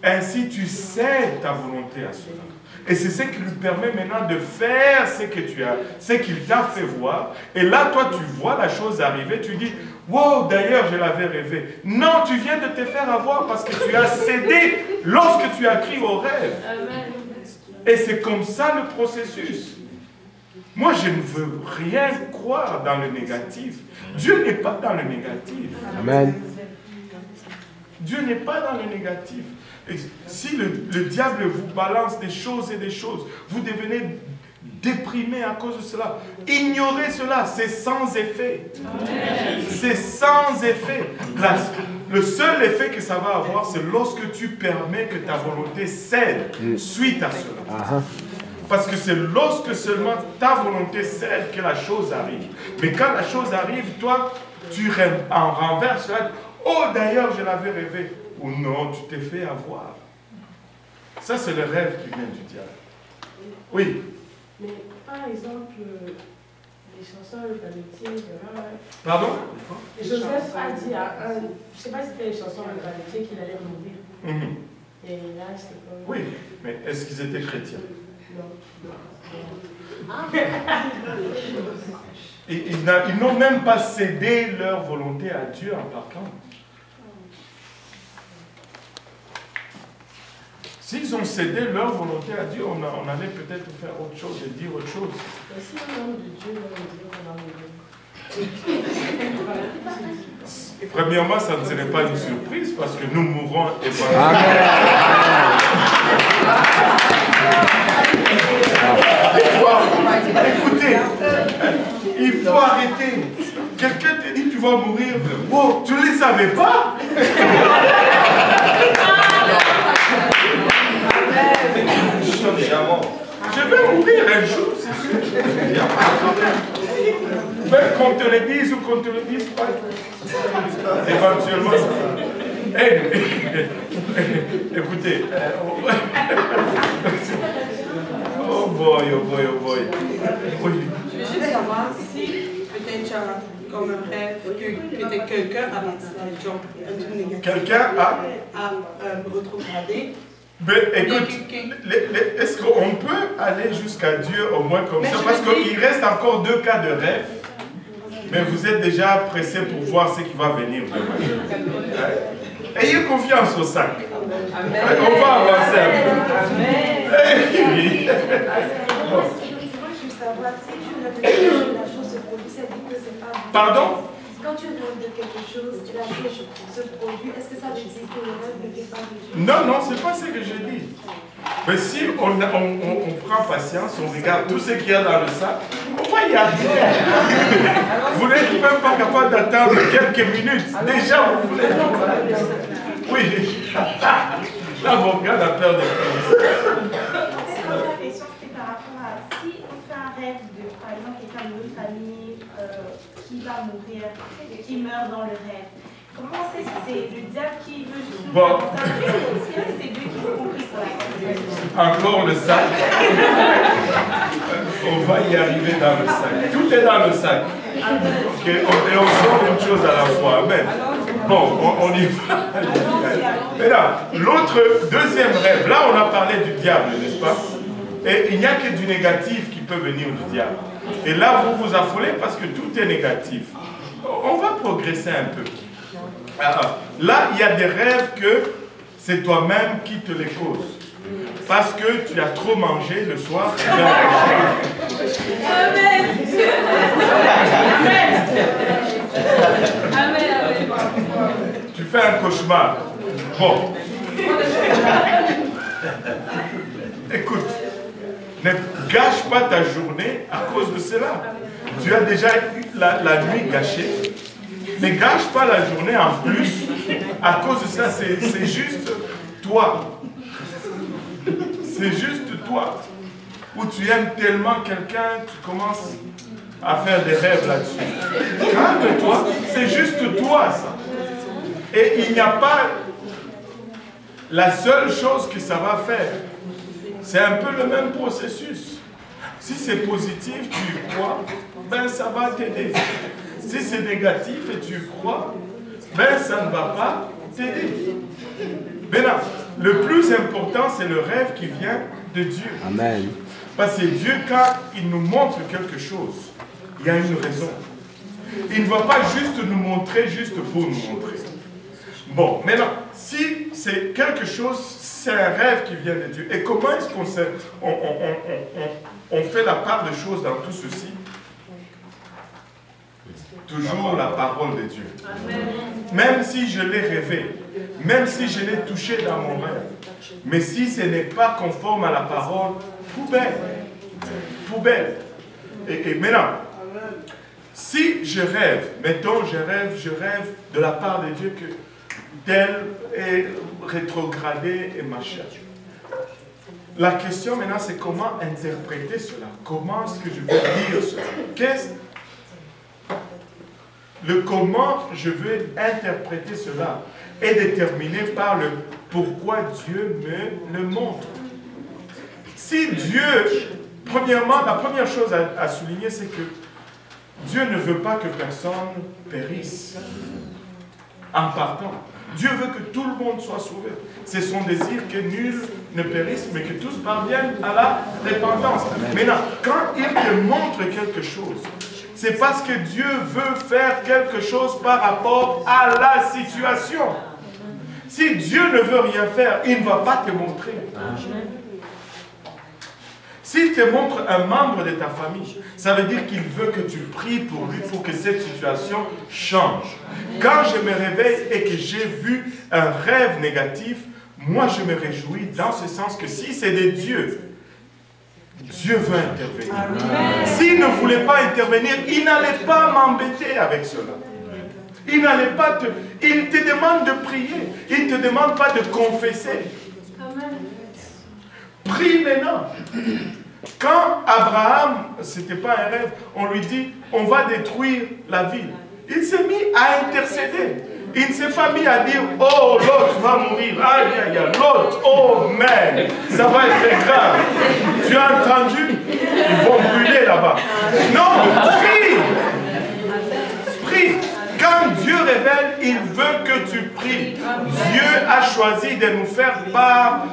ainsi tu cèdes ta volonté à cela. Et c'est ce qui lui permet maintenant de faire ce que tu as, ce qu'il t'a fait voir. Et là, toi, tu vois la chose arriver, tu dis, wow, d'ailleurs, je l'avais rêvé. Non, tu viens de te faire avoir parce que tu as cédé lorsque tu as crié au rêve. Amen. Et c'est comme ça le processus. Moi, je ne veux rien croire dans le négatif. Dieu n'est pas dans le négatif. Amen. Dieu n'est pas dans le négatif. Et si le diable vous balance des choses et des choses, vous devenez déprimé à cause de cela. Ignorez cela, c'est sans effet. C'est sans effet. Le seul effet que ça va avoir, c'est lorsque tu permets que ta volonté cède suite à cela. Parce que c'est lorsque seulement ta volonté cède que la chose arrive. Mais quand la chose arrive, toi, tu en renverses cela. Oh, d'ailleurs, je l'avais rêvé. Ou non, tu t'es fait avoir. Ça, c'est le rêve qui vient du diable. Oui. Mais par exemple, les chansons paletiers, Pardon? Joseph a dit à un, je ne sais pas si c'était les chansons paletiers qu'il allait mourir. Et là, c'est comme... Oui, mais est-ce qu'ils étaient chrétiens? Non. Et ils n'ont même pas cédé leur volonté à Dieu en partant. S'ils ont cédé leur volonté à Dieu, on allait peut-être faire autre chose et dire autre chose. Mais si on aime de Dieu, on va mourir. Premièrement, ça ne serait pas une surprise parce que nous mourrons et écoutez, il faut arrêter. Quelqu'un te dit tu vas mourir. Oh, tu ne les savais pas? Je vais mourir un jour, c'est sûr. Il n'y a pas de problème. Même qu'on te le dise ou qu'on te le dise pas. Éventuellement, ça. Écoutez. Oh boy, oh boy, oh boy. Oui. Je veux juste savoir si peut-être tu as comme un rêve que quelqu'un a quelqu'un a rétrogradé. Mais écoute, est-ce qu'on peut aller jusqu'à Dieu au moins comme ça? Parce qu'il reste encore 2 cas de rêve. Mais vous êtes déjà pressé pour voir ce qui va venir demain. Ayez confiance au sac. Amen. On va avancer un peu. Amen. Moi, je veux savoir si tu rêves de quelque chose, la chose se produit, ça dit que c'est pas... Pardon? Quand tu rêves de quelque chose, la chose se produit, est-ce que ça veut dire que le rêve ne fait pas de Dieu? Non, non, c'est pas ce que je dis. Mais si on prend patience, on regarde tout ce qu'il y a dans le sac, on va y arriver. Vous n'êtes même pas capable d'attendre quelques minutes. Déjà, vous voulez... Oui. Là, mon gars a peur de C'est comme la question, c'est par rapport à si on fait un rêve de, par exemple, quelqu'un d'une famille qui va mourir, qui meurt dans le rêve. Comment c'est que c'est le diable qui veut justement faire ça? Est-ce que c'est Dieu qui a compris ça? Encore le sac. On va y arriver dans le sac. Tout est dans le sac. Okay. Et on sort une chose à la fois. Amen. Bon, on y va. Maintenant, l'autre, deuxième rêve, là on a parlé du diable, n'est-ce pas? Et il n'y a que du négatif qui peut venir du diable. Et là, vous vous affolez parce que tout est négatif. On va progresser un peu. Alors, là, il y a des rêves que c'est toi-même qui te les causes. parce que tu as trop mangé le soir. Amen. Tu fais un cauchemar. Bon. Écoute, ne gâche pas ta journée à cause de cela. Tu as déjà eu la nuit gâchée. Ne gâche pas la journée en plus à cause de ça. C'est juste toi. C'est juste toi. Où tu aimes tellement quelqu'un, tu commences à faire des rêves là-dessus. Calme-toi. C'est juste toi, ça. Et il n'y a pas... La seule chose que ça va faire, c'est un peu le même processus. Si c'est positif, tu y crois, ben ça va t'aider. Si c'est négatif et tu y crois, ben ça ne va pas t'aider. Maintenant, le plus important, c'est le rêve qui vient de Dieu. Amen. Parce que Dieu, quand il nous montre quelque chose, il y a une raison. Il ne va pas juste nous montrer juste pour nous montrer. Bon, maintenant, si c'est quelque chose, c'est un rêve qui vient de Dieu. Et comment est-ce qu'on fait la part des choses dans tout ceci? Toujours la parole de Dieu. Même si je l'ai rêvé, même si je l'ai touché dans mon rêve, mais si ce n'est pas conforme à la parole, poubelle. Poubelle. Et maintenant, si je rêve, mettons, je rêve de la part de Dieu que tel est rétrogradé et machin. La question maintenant, c'est comment interpréter cela? Comment est-ce que je veux dire cela? Le comment je veux interpréter cela est déterminé par le pourquoi Dieu me le montre. Si Dieu, premièrement, la première chose à souligner, c'est que Dieu ne veut pas que personne périsse en partant. Dieu veut que tout le monde soit sauvé. C'est son désir que nul ne périsse, mais que tous parviennent à la repentance. Maintenant, quand il te montre quelque chose, c'est parce que Dieu veut faire quelque chose par rapport à la situation. Si Dieu ne veut rien faire, il ne va pas te montrer. S'il te montre un membre de ta famille, ça veut dire qu'il veut que tu pries pour lui pour que cette situation change. Quand je me réveille et que j'ai vu un rêve négatif, moi je me réjouis dans ce sens que si c'est de Dieu, Dieu veut intervenir. S'il ne voulait pas intervenir, il n'allait pas m'embêter avec cela. Il n'allait pas te... Il te demande de prier. Il ne te demande pas de confesser. Prie maintenant. Quand Abraham, ce n'était pas un rêve, on lui dit, on va détruire la ville. Il s'est mis à intercéder. Il ne s'est pas mis à dire, oh, l'autre va mourir. Aïe, aïe, aïe, l'autre, oh, man, ça va être grave. Tu as entendu? Ils vont brûler là-bas. Non, prie. Prie. Quand Dieu révèle, il veut que tu pries. Dieu a choisi de nous faire part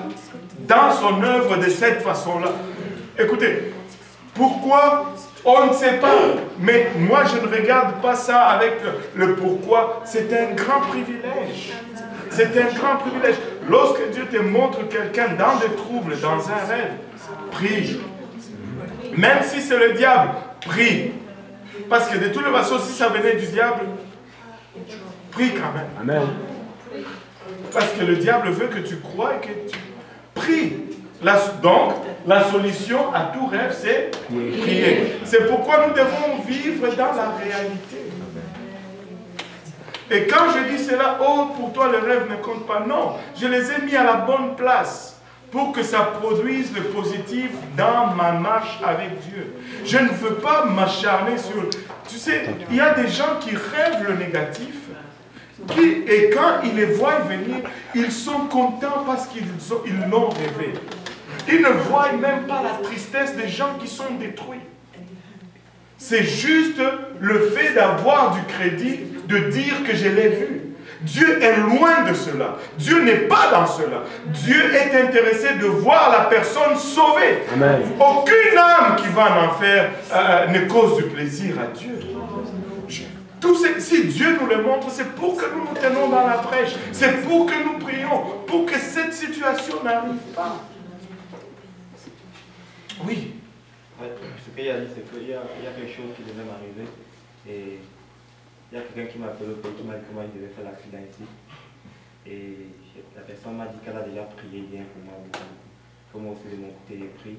dans son œuvre de cette façon-là. Écoutez, pourquoi? On ne sait pas. Mais moi, je ne regarde pas ça avec le pourquoi. C'est un grand privilège. C'est un grand privilège. Lorsque Dieu te montre quelqu'un dans des troubles, dans un rêve, prie. Même si c'est le diable, prie. Parce que de toute façon, si ça venait du diable, prie quand même. Amen. Parce que le diable veut que tu crois et que tu pries. Donc, la solution à tout rêve, c'est prier. C'est pourquoi nous devons vivre dans la réalité. Et quand je dis cela, oh, pour toi le rêve ne compte pas. Non, je les ai mis à la bonne place pour que ça produise le positif dans ma marche avec Dieu. Je ne veux pas m'acharner sur... Tu sais, il y a des gens qui rêvent le négatif. Et quand ils les voient venir, ils sont contents parce qu'ils l'ont rêvé. Ils ne voient même pas la tristesse des gens qui sont détruits. C'est juste le fait d'avoir du crédit, de dire que je l'ai vu. Dieu est loin de cela. Dieu n'est pas dans cela. Dieu est intéressé de voir la personne sauvée. Amen. Aucune âme qui va en enfer ne cause du plaisir à Dieu. Si Dieu nous le montre, c'est pour que nous nous tenons dans la brèche. C'est pour que nous prions, pour que cette situation n'arrive pas. Oui. Ce qu'il a dit, c'est qu'il y a quelque chose qui devait m'arriver. Et il y a quelqu'un qui m'a appelé au pays, qui m'a dit comment il devait faire l'accident ici. Et la personne m'a dit qu'elle a déjà prié bien pour moi. Comme moi aussi de mon côté, j'ai prié.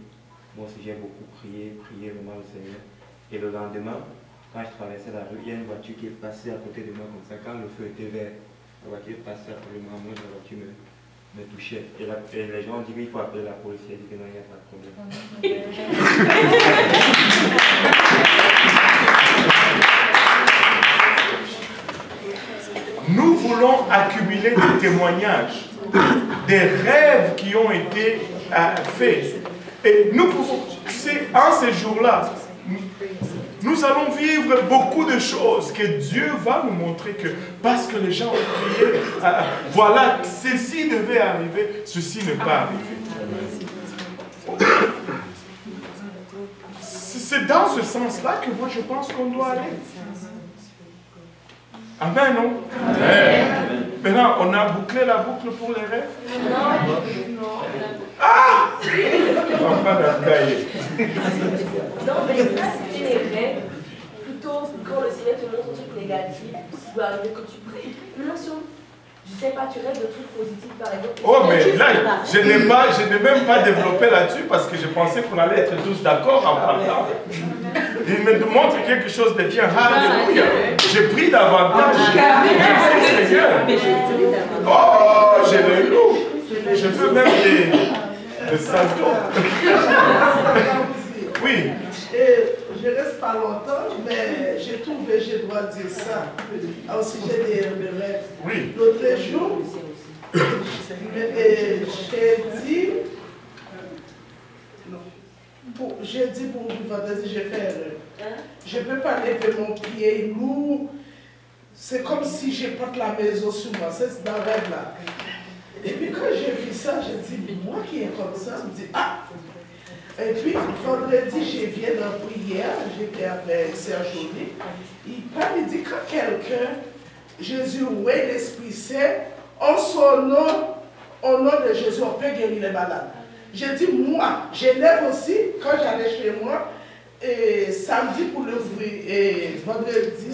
Moi aussi j'ai beaucoup prié vraiment au Seigneur. Et le lendemain, quand je traversais la rue, il y a une voiture qui est passée à côté de moi comme ça. Quand le feu était vert, la voiture est passée à côté de moi. Moi, la voiture me touchait. Et les gens ont dit qu'il faut appeler la police. Il a dit que non, il n'y a pas de problème. Nous voulons accumuler des témoignages, des rêves qui ont été faits. Et nous pouvons, en ces jours-là, nous allons vivre beaucoup de choses que Dieu va nous montrer que parce que les gens ont prié, voilà, ceci devait arriver, ceci n'est pas arrivé. C'est dans ce sens-là que moi je pense qu'on doit aller. Amen, non? Amen. Maintenant, on a bouclé la boucle pour les rêves? Non. Ah! On va pas la cahier. Non, mais ça, c'était les rêves. Plutôt, quand le Seigneur te montre un truc négatif, il doit arriver que tu pries. Maintenant, si je sais pas, tu rêves de trucs positifs, par exemple. Oh, mais là, je n'ai même pas développé là-dessus parce que je pensais qu'on allait être tous d'accord en parlant. Il me montre quelque chose de bien. Alléluia. J'ai pris davantage. Merci Seigneur. Oh, j'ai le loup. Je veux même des saltos. Oui. Je reste pas longtemps, mais j'ai trouvé, je dois dire ça, au sujet des rêves. Oui. L'autre jour, j'ai dit pour une fantaisie, j'ai fait erreur. Je ne peux pas lever mon pied lourd. C'est comme si je porte la maison sur moi. C'est dans le rêve là. Et puis quand j'ai vu ça, j'ai dit, moi qui est comme ça, je me dis, ah! Et puis, vendredi, je viens dans prière, j'étais avec Serge Joly. Il parle, il dit, quand quelqu'un, Jésus, ouais, l'Esprit Saint, en son nom, au nom de Jésus, on peut guérir les malades. J'ai dit, moi, j'élève aussi, quand j'allais chez moi, et samedi pour l'ouvrir, et vendredi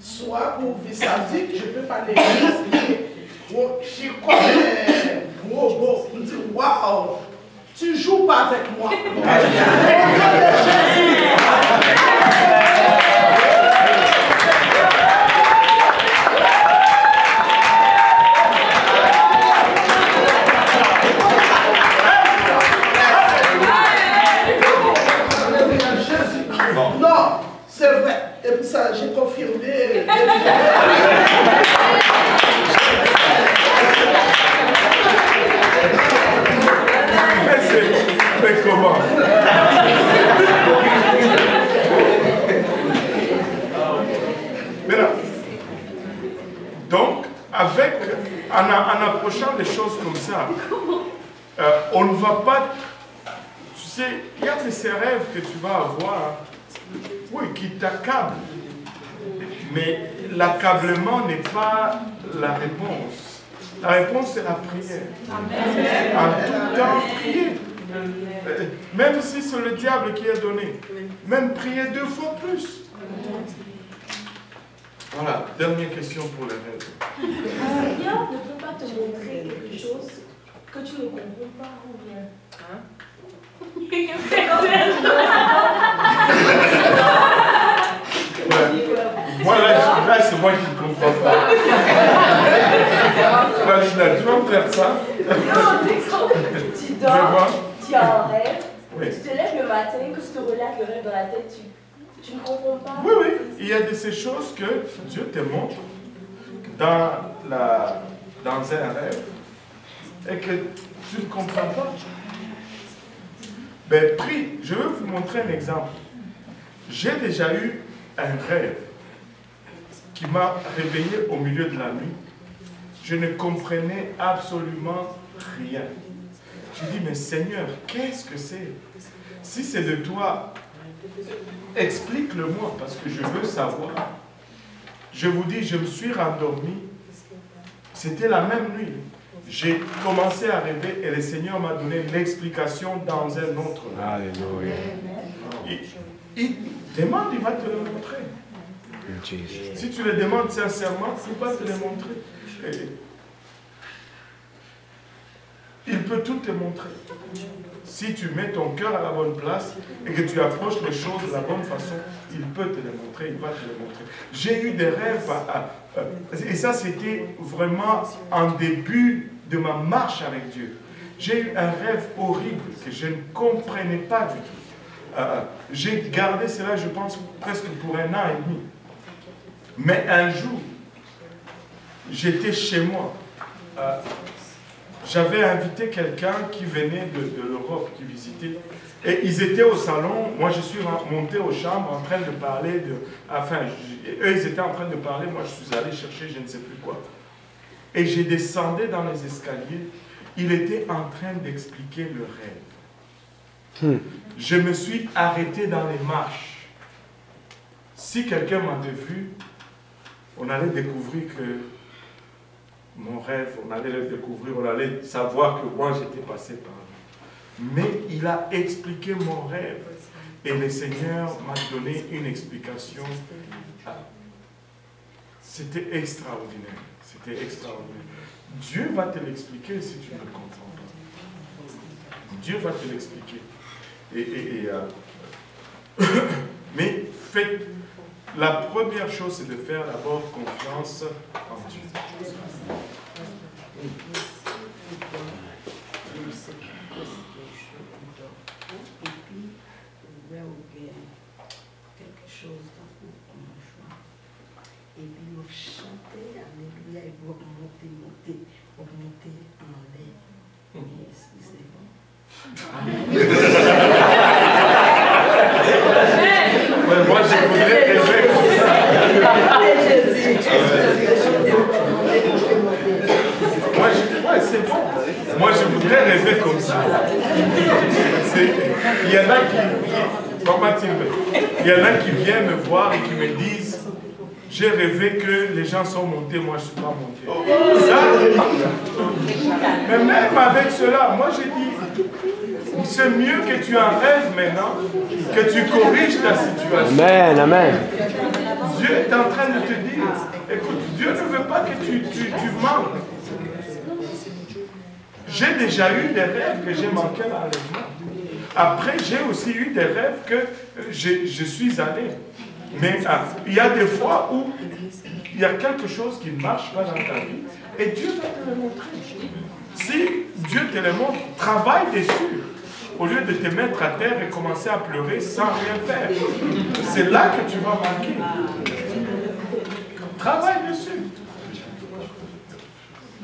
soir pour ouvrir samedi, je ne peux pas l'église. Je suis comme un gros beau. Je me dis, waouh! Tu joues pas avec moi. Non, c'est vrai. Et puis ça, j'ai confirmé. Mais comment? Donc, en approchant des choses comme ça, on ne va pas... Tu sais, il y a ces rêves que tu vas avoir, oui, qui t'accablent. Mais l'accablement n'est pas la réponse. La réponse, c'est la prière. En tout temps, prier. Même si c'est le diable qui est donné. Même prier 2 fois plus. Voilà, dernière question pour les rêves. Le Seigneur ne peut pas te montrer quelque chose que tu ne comprends pas ou bien. Moi, là c'est moi qui ne comprends pas. Imagine, tu vas me faire ça? Non, tu dors, tu as un rêve, tu te lèves le matin, que tu te relates le rêve dans la tête, tu ne comprends pas. Oui, oui, il y a de ces choses que Dieu te montre dans un rêve et que tu ne comprends pas. Ben, prie, je vais vous montrer un exemple. J'ai déjà eu un rêve qui m'a réveillé au milieu de la nuit. Je ne comprenais absolument rien. Je dis, mais Seigneur, qu'est-ce que c'est? Si c'est de toi, explique-le-moi parce que je veux savoir. Je vous dis, je me suis rendormi. C'était la même nuit. j'ai commencé à rêver et le Seigneur m'a donné l'explication dans un autre rêve. Alléluia. Il demande, il va te le montrer. Si tu le demandes sincèrement, il va te le montrer. Il peut tout te montrer. Si tu mets ton cœur à la bonne place et que tu approches les choses de la bonne façon, il peut te le montrer, il va te le montrer. J'ai eu des rêves, et ça c'était vraiment en début de ma marche avec Dieu. J'ai eu un rêve horrible que je ne comprenais pas du tout. J'ai gardé cela, je pense, presque pour 1 an et demi. Mais un jour, j'étais chez moi. J'avais invité quelqu'un qui venait de l'Europe, qui visitait. Et ils étaient au salon. Moi, je suis monté aux chambres en train de parler de... Enfin, eux, ils étaient en train de parler. Moi, je suis allé chercher je ne sais plus quoi. Et j'ai descendu dans les escaliers. Il était en train d'expliquer le rêve. Je me suis arrêté dans les marches. Si quelqu'un m'avait vu, on allait découvrir que mon rêve, on allait le découvrir, on allait savoir que moi j'étais passé par là. Mais il a expliqué mon rêve et le Seigneur m'a donné une explication. C'était extraordinaire. C'était extraordinaire. Dieu va te l'expliquer si tu ne le comprends pas. Dieu va te l'expliquer. Mais faites. La première chose, c'est de faire d'abord confiance en Dieu. Quelque chose dans mon choix. Et puis, vous chantez, alléluia, et vous monter en l'air. Excusez-moi. Moi, je voudrais rêver comme ça. Moi, je voudrais rêver comme ça. Il y en a qui viennent me voir et qui me disent, j'ai rêvé que les gens sont montés, moi je ne suis pas monté. Ça, mais même avec cela, moi j'ai dit, c'est mieux que tu en rêves maintenant, que tu corriges ta situation. Amen, amen. Dieu est en train de te dire, écoute, Dieu ne veut pas que tu manques. J'ai déjà eu des rêves que j'ai manqué l'enlèvement. Après, j'ai aussi eu des rêves que je suis allé. Mais il y a des fois où il y a quelque chose qui ne marche pas dans ta vie et Dieu va te le montrer. Si Dieu te le montre, travaille dessus. Au lieu de te mettre à terre et commencer à pleurer sans rien faire. C'est là que tu vas manquer. Travaille dessus.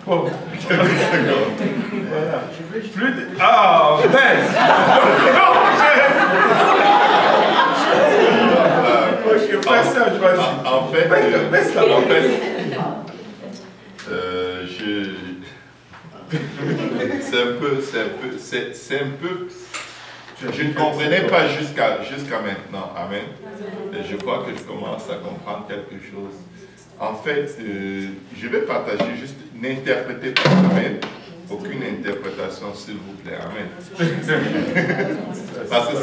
Oh. Voilà. Plus de... Ah, ben. En fait, c'est un peu, je ne comprenais pas jusqu'à maintenant, amen. Et je crois que je commence à comprendre quelque chose. En fait, je vais partager juste, n'interprétez pas vous-même, aucune interprétation s'il vous plaît, amen. Parce que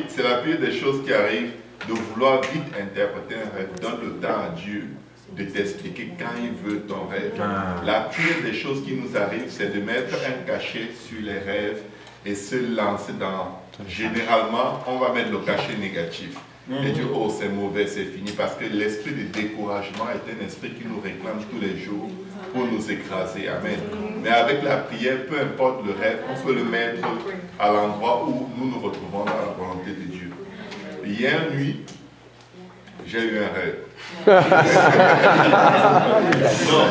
c'est la pire des choses qui arrivent, de vouloir vite interpréter un rêve. Donne le temps à Dieu de t'expliquer quand il veut ton rêve. La pire des choses qui nous arrivent, c'est de mettre un cachet sur les rêves et se lancer dans... Généralement, on va mettre le cachet négatif. Et dire, oh c'est mauvais, c'est fini. Parce que l'esprit de découragement est un esprit qui nous réclame tous les jours pour nous écraser. Amen. Mais avec la prière, peu importe le rêve, on peut le mettre à l'endroit où nous nous retrouvons dans la volonté de Dieu. Hier nuit, j'ai eu un rêve. Non,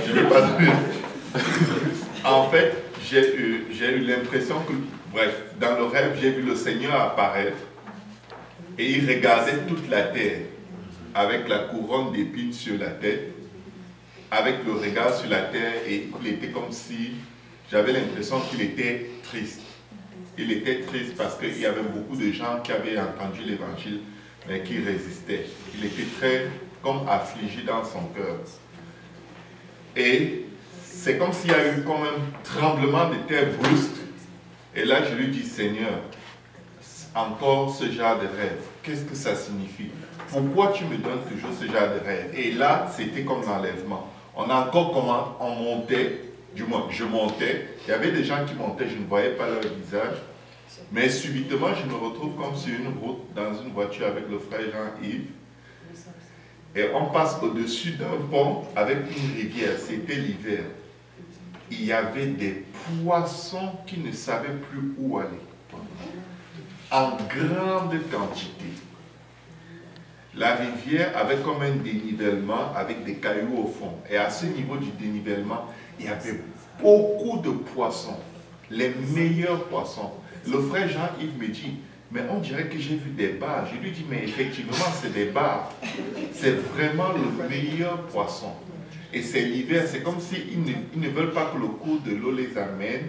je ne vais pas dire. En fait, j'ai eu l'impression que, bref, dans le rêve, j'ai vu le Seigneur apparaître et il regardait toute la terre avec la couronne d'épines sur la tête, avec le regard sur la terre, et il était comme si, j'avais l'impression qu'il était triste. Il était triste parce qu'il y avait beaucoup de gens qui avaient entendu l'évangile, mais qui résistaient. Il était très comme affligé dans son cœur. Et c'est comme s'il y a eu comme un tremblement de terre brusque. Et là, je lui dis, Seigneur, encore ce genre de rêve, qu'est-ce que ça signifie? Pourquoi tu me donnes toujours ce genre de rêve? Et là, c'était comme l'enlèvement. On a encore comment on montait, du moins, je montais. Il y avait des gens qui montaient, je ne voyais pas leur visage. Mais subitement, je me retrouve comme sur une route, dans une voiture avec le frère Jean-Yves. Et on passe au-dessus d'un pont avec une rivière. C'était l'hiver. Il y avait des poissons qui ne savaient plus où aller. En grande quantité. La rivière avait comme un dénivellement avec des cailloux au fond. Et à ce niveau du dénivellement, il y avait beaucoup de poissons. Les meilleurs poissons. Le frère Jean-Yves me dit, mais on dirait que j'ai vu des bars. Je lui dis, mais effectivement, c'est des bars. C'est vraiment le meilleur poisson. Et c'est l'hiver, c'est comme s'ils ne veulent pas que le cours de l'eau les amène.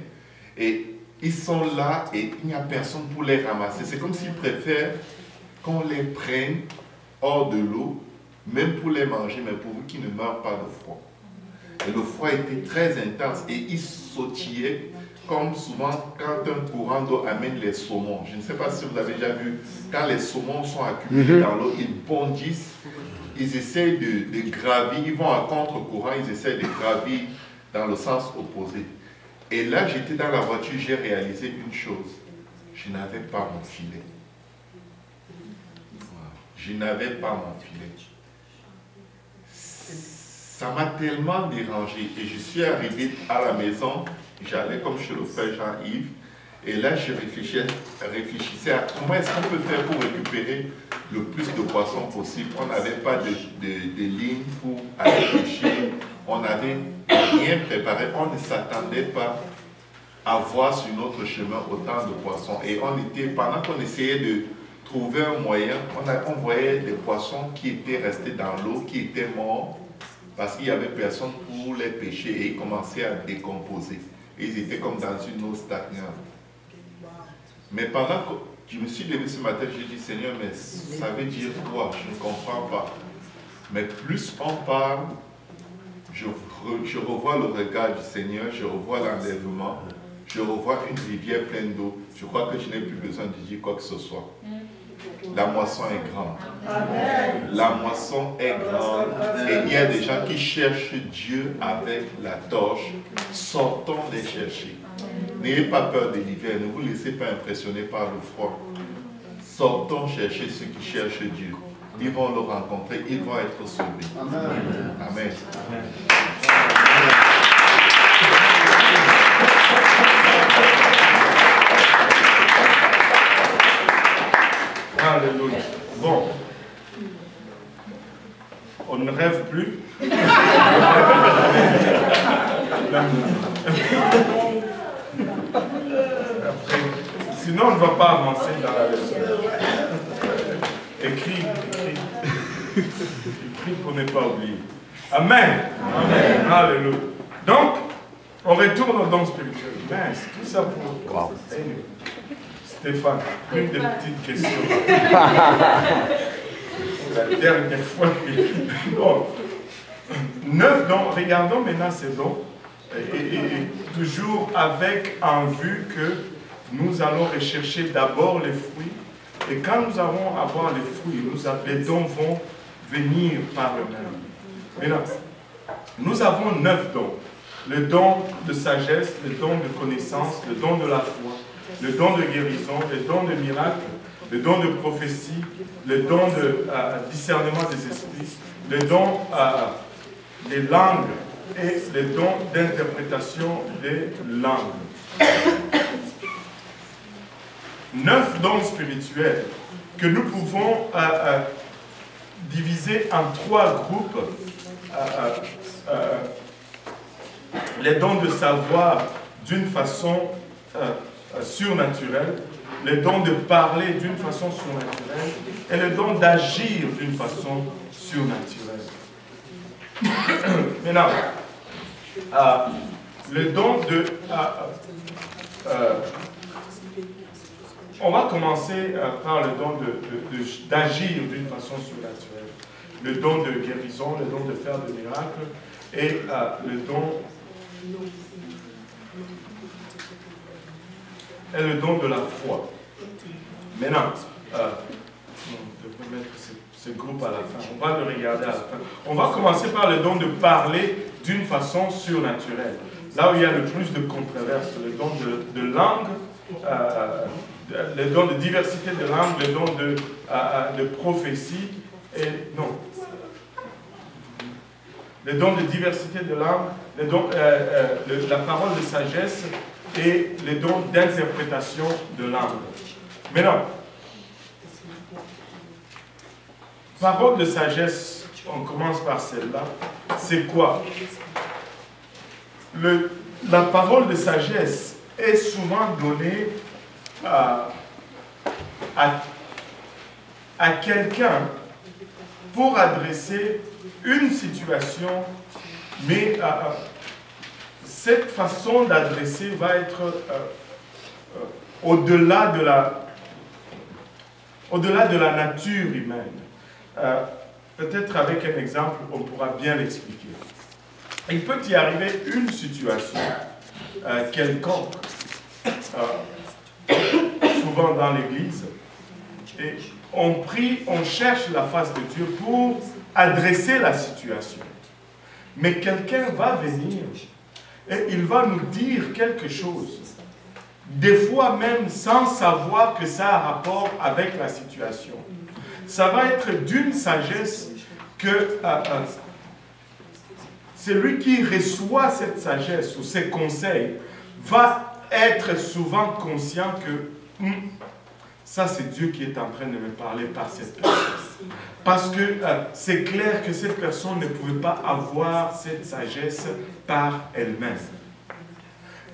Et ils sont là et il n'y a personne pour les ramasser. C'est comme s'ils préfèrent qu'on les prenne hors de l'eau, même pour les manger, mais pour qu'ils ne meurent pas de froid. Et le froid était très intense et ils sautillaient comme souvent quand un courant d'eau amène les saumons. Je ne sais pas si vous avez déjà vu, quand les saumons sont accumulés dans l'eau, ils bondissent, ils essaient de gravir, ils vont à contre-courant, ils essaient de gravir dans le sens opposé. Et là, j'étais dans la voiture, j'ai réalisé une chose. Je n'avais pas mon filet. Je n'avais pas mon filet. Ça m'a tellement dérangé. Et je suis arrivé à la maison, j'allais comme chez le frère Jean-Yves, et là je réfléchissais à comment est-ce qu'on peut faire pour récupérer le plus de poissons possible. On n'avait pas de ligne pour aller pêcher, on n'avait rien préparé, on ne s'attendait pas à voir sur notre chemin autant de poissons. Et on était, pendant qu'on essayait de trouver un moyen, on voyait des poissons qui étaient restés dans l'eau, qui étaient morts, parce qu'il n'y avait personne pour les pêcher et ils commençaient à décomposer. Et ils étaient comme dans une eau stagnante. Mais pendant que je me suis levé ce matin, j'ai dit, Seigneur, mais ça veut dire quoi? Je ne comprends pas. Mais plus on parle, je revois le regard du Seigneur, je revois l'enlèvement, je revois une rivière pleine d'eau. Je crois que je n'ai plus besoin de dire quoi que ce soit. La moisson est grande. La moisson est grande. Et il y a des gens qui cherchent Dieu avec la torche. Sortons les chercher. N'ayez pas peur de l'hiver. Ne vous laissez pas impressionner par le froid. Sortons chercher ceux qui cherchent Dieu. Ils vont le rencontrer. Ils vont être sauvés. Amen. Amen. Alléluia. Bon. On ne rêve plus. Après, sinon, on ne va pas avancer dans la leçon. Écris pour ne pas oublier. Amen. Amen. Alléluia. Donc, on retourne au don spirituel. Mince, tout ça pour... Wow. Stéphane, une des petites questions. La dernière fois. Donc, 9 dons. Regardons maintenant ces dons. Et toujours avec en vue que nous allons rechercher d'abord les fruits. Et quand nous allons avoir les fruits, les dons vont venir par eux-mêmes. Maintenant, nous avons 9 dons. Le don de sagesse, le don de connaissance, le don de la foi, le don de guérison, le don de miracle, le don de prophétie, le don de discernement des esprits, le don des langues et le don d'interprétation des langues. 9 dons spirituels que nous pouvons diviser en 3 groupes. Les dons de savoir d'une façon surnaturelle, le don de parler d'une façon surnaturelle et le don d'agir d'une façon surnaturelle. Maintenant, le don de... on va commencer par le don d'agir d'une façon surnaturelle. Le don de guérison, le don de faire des miracles et le don Et le don de la foi. Maintenant, on devrait mettre ce groupe à la fin. On va le regarder à la fin. On va commencer par le don de parler d'une façon surnaturelle. Là où il y a le plus de controverses, le don de langue, le don de diversité de langue, le don de prophétie, et non. Le don de diversité de langue, le don, la parole de sagesse et le don d'interprétation de langue. Maintenant, parole de sagesse, on commence par celle-là. C'est quoi? La parole de sagesse est souvent donnée à quelqu'un pour adresser une situation, mais cette façon d'adresser va être au-delà de la nature humaine. Peut-être avec un exemple, on pourra bien l'expliquer. Il peut y arriver une situation quelconque, souvent dans l'Église, et on prie, on cherche la face de Dieu pour adresser la situation. Mais quelqu'un va venir et il va nous dire quelque chose, des fois même sans savoir que ça a rapport avec la situation. Ça va être d'une sagesse que celui qui reçoit cette sagesse ou ces conseils va être souvent conscient que ça c'est Dieu qui est en train de me parler par cette personne. Parce que c'est clair que cette personne ne pouvait pas avoir cette sagesse par elle-même.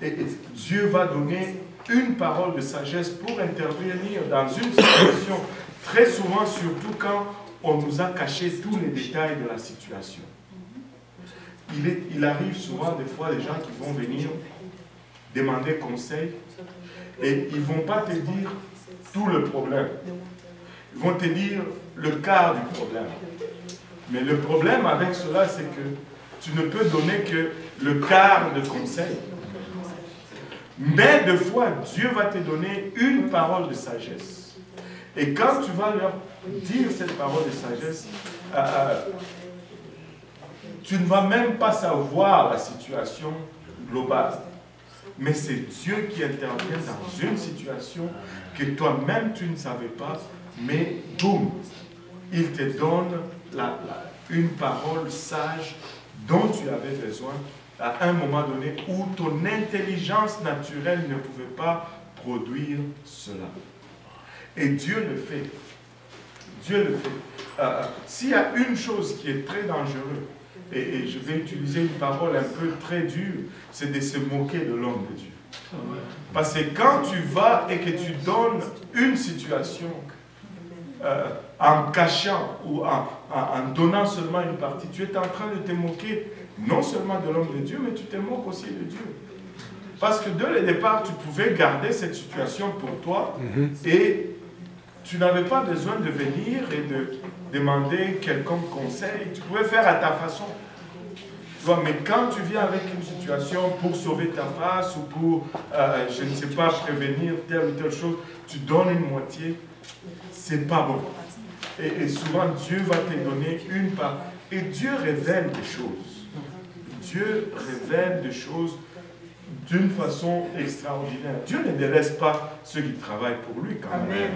Et Dieu va donner une parole de sagesse pour intervenir dans une situation, très souvent, surtout quand on nous a caché tous les détails de la situation. Il arrive souvent des fois des gens qui vont venir demander conseil et ils ne vont pas te dire tout le problème. Ils vont te dire le quart du problème. Mais le problème avec cela, c'est que tu ne peux donner que le quart de conseil. Mais des fois, Dieu va te donner une parole de sagesse. Et quand tu vas leur dire cette parole de sagesse, tu ne vas même pas savoir la situation globale. Mais c'est Dieu qui intervient dans une situation que toi-même tu ne savais pas, mais boum, il te donne une parole sage dont tu avais besoin à un moment donné où ton intelligence naturelle ne pouvait pas produire cela. Et Dieu le fait. Dieu le fait. S'il y a une chose qui est très dangereuse, et je vais utiliser une parole un peu très dure, c'est de se moquer de l'homme de Dieu. Parce que quand tu vas et que tu donnes une situation en cachant ou en donnant seulement une partie, tu es en train de te moquer non seulement de l'homme de Dieu, mais tu te moques aussi de Dieu. Parce que dès le départ, tu pouvais garder cette situation pour toi et tu n'avais pas besoin de venir et de demander quelconque conseil. Tu pouvais faire à ta façon. Mais quand tu viens avec une situation pour sauver ta face ou pour, je ne sais pas, prévenir telle ou telle chose, tu donnes une moitié, c'est pas bon. Et souvent, Dieu va te donner une part. Et Dieu révèle des choses. Dieu révèle des choses d'une façon extraordinaire. Dieu ne délaisse pas ceux qui travaillent pour lui quand même.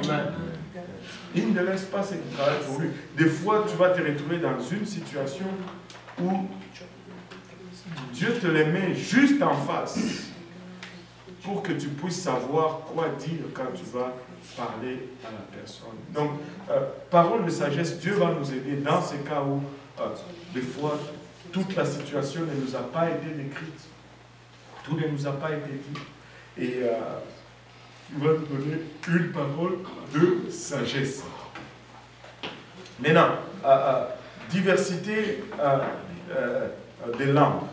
Il ne délaisse pas ceux qui travaillent pour lui. Des fois, tu vas te retrouver dans une situation où Dieu te les met juste en face pour que tu puisses savoir quoi dire quand tu vas parler à la personne. Donc, parole de sagesse, Dieu va nous aider dans ces cas où, des fois, toute la situation ne nous a pas été décrite. Tout ne nous a pas été dit. Et il va nous donner une parole de sagesse. Maintenant, diversité des langues.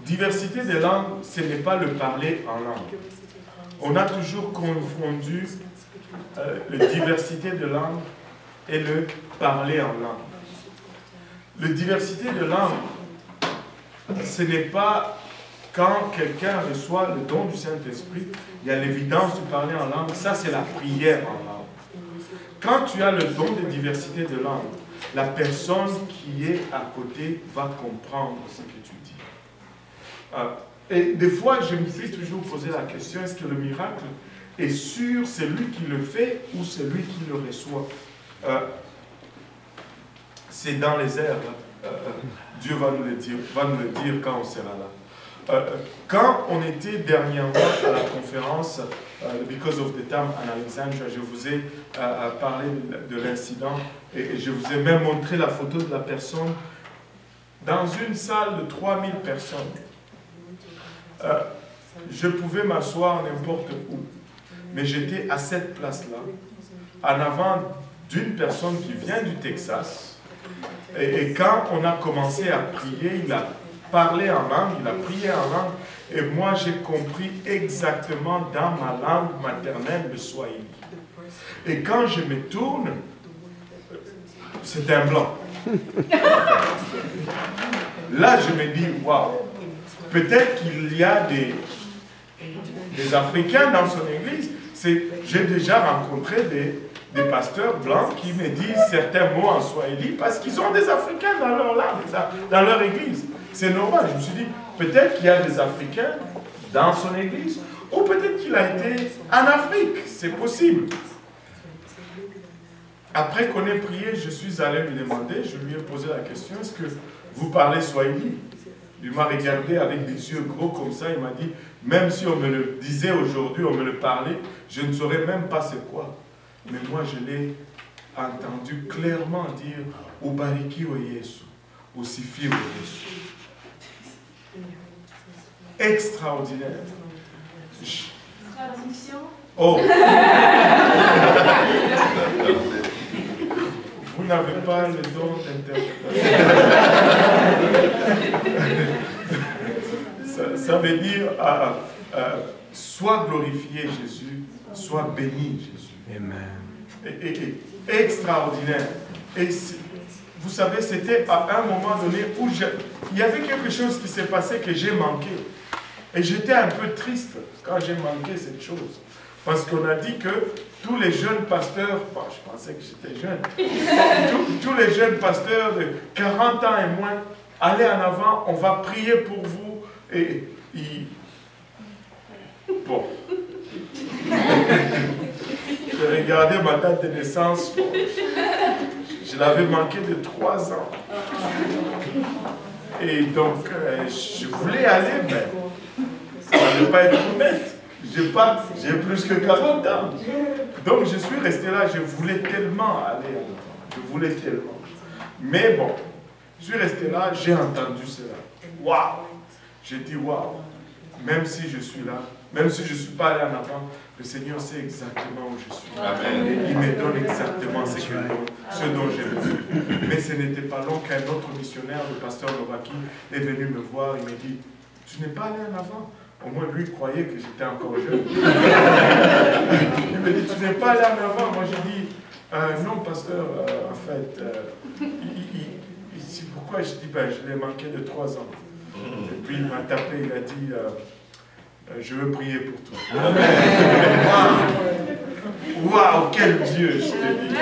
Diversité des langues, ce n'est pas le parler en langue. On a toujours confondu la diversité de langue et le parler en langue. La diversité de langue, ce n'est pas quand quelqu'un reçoit le don du Saint-Esprit, il y a l'évidence de parler en langue, ça c'est la prière en langue. Quand tu as le don de diversité de langue, la personne qui est à côté va comprendre ce que tu dis. Et des fois, je me suis toujours posé la question, est-ce que le miracle est sur celui qui le fait ou celui qui le reçoit? C'est dans les airs. Dieu va nous le dire quand on sera là. Quand on était dernièrement à la conférence Because of the Time en Alexandria, je vous ai parlé de l'incident et je vous ai même montré la photo de la personne dans une salle de 3000 personnes. Je pouvais m'asseoir n'importe où, mais j'étais à cette place-là, en avant d'une personne qui vient du Texas. Et quand on a commencé à prier, il a parlé en langue, il a prié en langue, et moi j'ai compris exactement dans ma langue maternelle le Swahili. Et quand je me tourne, c'est un blanc. Là je me dis, waouh, peut-être qu'il y a des Africains dans son église. J'ai déjà rencontré des pasteurs blancs qui me disent certains mots en Swahili parce qu'ils ont des Africains dans leur langue, dans leur église. C'est normal. Je me suis dit, peut-être qu'il y a des Africains dans son église, ou peut-être qu'il a été en Afrique. C'est possible. Après qu'on ait prié, je suis allé lui demander, je lui ai posé la question, est-ce que vous parlez Swahili? Il m'a regardé avec des yeux gros comme ça, il m'a dit, même si on me le disait aujourd'hui, on me le parlait, je ne saurais même pas c'est quoi. Mais moi, je l'ai entendu clairement dire « Ubariki o Yesu, usifiwe Yesu ». Extraordinaire. Oh! Vous n'avez pas le don d'interprétation. Ça veut dire soit glorifié Jésus, soit béni Jésus. Amen. Et extraordinaire. Et vous savez, c'était à un moment donné où il y avait quelque chose qui s'est passé que j'ai manqué. Et j'étais un peu triste quand j'ai manqué cette chose. Parce qu'on a dit que tous les jeunes pasteurs, bon, je pensais que j'étais jeune, tous les jeunes pasteurs de 40 ans et moins, allez en avant, on va prier pour vous. Et bon. J'ai regardé ma date de naissance, bon, je l'avais manqué de 3 ans. Et donc, je voulais aller, mais ça n'allait pas être honnête. J'ai plus que 40 ans. Donc, je suis resté là, je voulais tellement aller. Je voulais tellement. Mais bon, je suis resté là, j'ai entendu cela. Waouh! J'ai dit waouh! Même si je suis là, même si je ne suis pas allé en avant, le Seigneur sait exactement où je suis. Amen. Et il me donne exactement ce dont j'ai besoin. Mais ce n'était pas long qu'un autre missionnaire, le pasteur Novaki, est venu me voir. Il m'a dit, tu n'es pas allé en avant. Au moins, lui, il croyait que j'étais encore jeune. Il m'a dit, tu n'es pas allé en avant. Moi, j'ai dit, non, pasteur, en fait, pourquoi je dis, ben, je l'ai manqué de 3 ans. Et puis, il m'a tapé, il a dit, je veux prier pour toi. Waouh, quel Dieu, je te dis.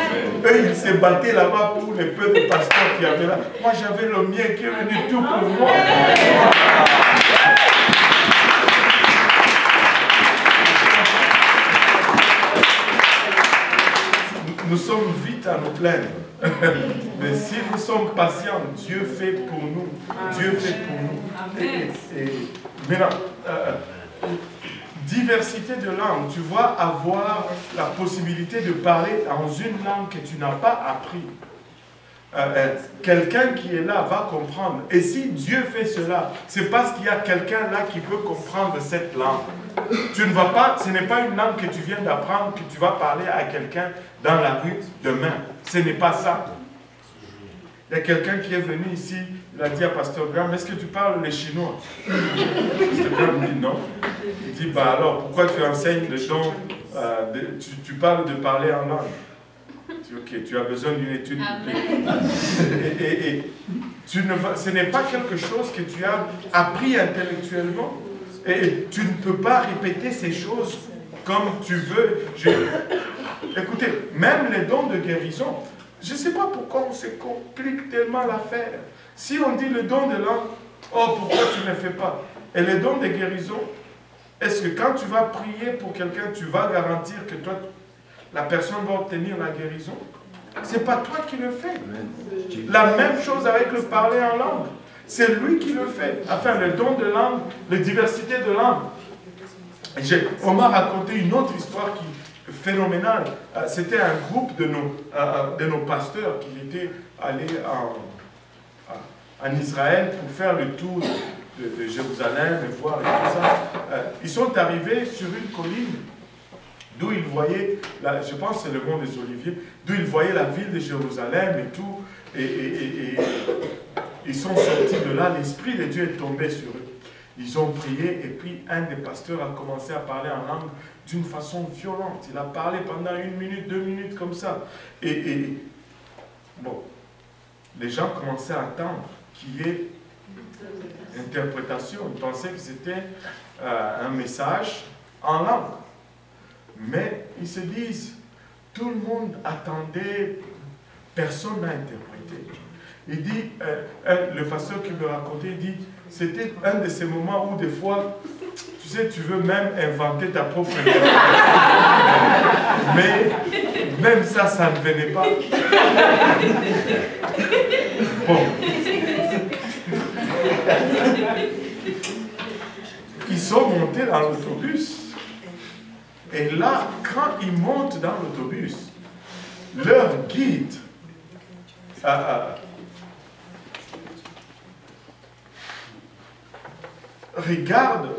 Eux, ils se battaient là-bas pour les peu de pasteurs qui avaient là. Moi, j'avais le mien qui est venu tout pour moi. Nous sommes vite à nous plaindre. Mais si nous sommes patients, Dieu fait pour nous. Dieu fait pour nous. Et maintenant, diversité de langues, tu vas avoir la possibilité de parler dans une langue que tu n'as pas appris. Quelqu'un qui est là va comprendre. Et si Dieu fait cela, c'est parce qu'il y a quelqu'un là qui peut comprendre cette langue. Tu ne vas pas, ce n'est pas une langue que tu viens d'apprendre, que tu vas parler à quelqu'un dans la rue demain. Ce n'est pas ça. Il y a quelqu'un qui est venu ici, il a dit à Pasteur Graham, est-ce que tu parles le chinois? Pasteur Graham dit non. Il dit, bah alors, pourquoi tu enseignes le don, tu parles de parler en langue? Ok, tu as besoin d'une étude biblique. Et ce n'est pas quelque chose que tu as appris intellectuellement. Et tu ne peux pas répéter ces choses comme tu veux. Écoutez, même les dons de guérison, je ne sais pas pourquoi on se complique tellement l'affaire. Si on dit le don de langue, oh, pourquoi tu ne le fais pas? Et les dons de guérison, est-ce que quand tu vas prier pour quelqu'un, tu vas garantir que toi, la personne va obtenir la guérison? Ce n'est pas toi qui le fais. La même chose avec le parler en langue. C'est lui qui le fait. Enfin, le don de langue, la diversité de langue. On m'a raconté une autre histoire qui est phénoménale. C'était un groupe de nos pasteurs qui étaient allés en Israël pour faire le tour de Jérusalem et voir et tout ça. Ils sont arrivés sur une colline d'où ils voyaient, je pense que c'est le mont des Oliviers, d'où ils voyaient la ville de Jérusalem et tout. Et ils sont sortis de là, l'Esprit de Dieu est tombé sur eux. Ils ont prié et puis un des pasteurs a commencé à parler en langue d'une façon violente. Il a parlé pendant 1 minute, 2 minutes comme ça. Bon, les gens commençaient à attendre qu'il y ait interprétation. Ils pensaient que c'était un message en langue. Mais ils se disent, tout le monde attendait, personne n'a interprété. Il dit, le pasteur qui me racontait, il dit, c'était un de ces moments où des fois, tu sais, tu veux même inventer ta propre interprétation. Mais même ça ne venait pas. Bon. Ils sont montés dans l'autobus. Et là, quand ils montent dans l'autobus, leur guide regarde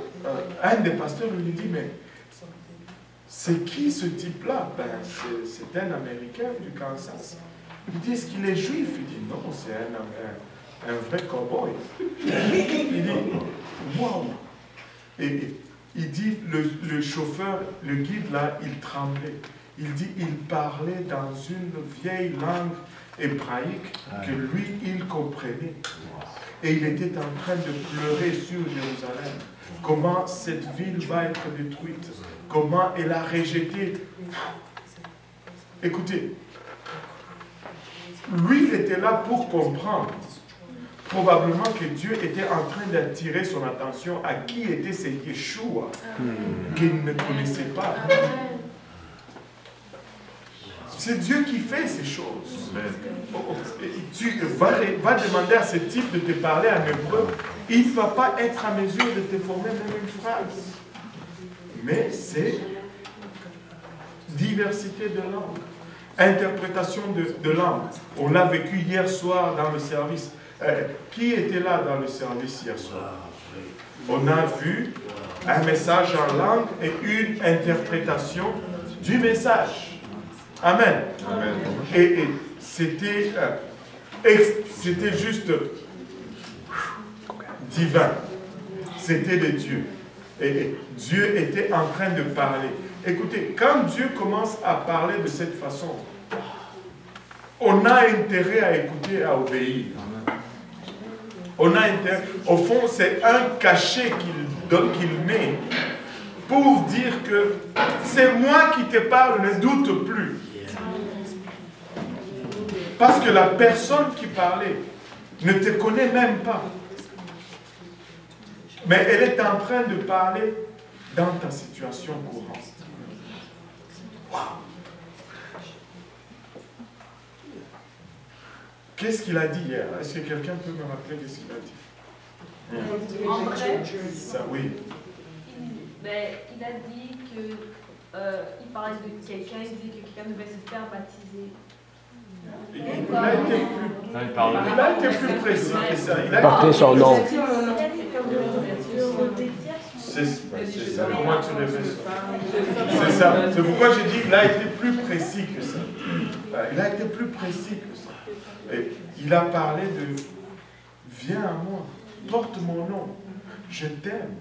un des pasteurs et lui dit, mais c'est qui ce type-là? Ben, c'est un Américain du Kansas. Ils disent qu'il est juif. Il dit, non, c'est un vrai cow-boy. Il dit, waouh! Et il dit, le chauffeur, le guide là, il tremblait. Il dit, il parlait dans une vieille langue hébraïque que lui, il comprenait. Et il était en train de pleurer sur Jérusalem. Comment cette ville va être détruite. Comment elle a rejeté. Écoutez, lui, il était là pour comprendre. Probablement que Dieu était en train d'attirer son attention à qui était ce Yeshua qu'il ne connaissait pas. C'est Dieu qui fait ces choses. Tu vas demander à ce type de te parler en hébreu, il ne va pas être à mesure de te former même une phrase. Mais c'est diversité de langue, interprétation de langue. On l'a vécu hier soir dans le service. Qui était là dans le service hier soir? On a vu un message en langue et une interprétation du message. Amen. Amen. Et c'était juste divin. C'était de Dieu. Et Dieu était en train de parler. Écoutez, quand Dieu commence à parler de cette façon, on a intérêt à écouter et à obéir. On a intérêt. Au fond, c'est un cachet qu'il met pour dire que c'est moi qui te parle, ne doute plus. Parce que la personne qui parlait ne te connaît même pas. Mais elle est en train de parler dans ta situation courante. Wow. Qu'est-ce qu'il a dit hier? Est-ce que quelqu'un peut me rappeler ce qu'il a dit? En vrai, ça, oui. Il a dit que il parlait de quelqu'un, il dit que quelqu'un devait se faire baptiser. Il a été plus précis que ça. Il a porté son nom. C'est ça. Comment tu réfléchis? C'est ça. C'est pourquoi j'ai dit qu'il a été plus précis que ça. Il a été plus précis que ça. Et il a parlé de viens à moi, porte mon nom, je t'aime.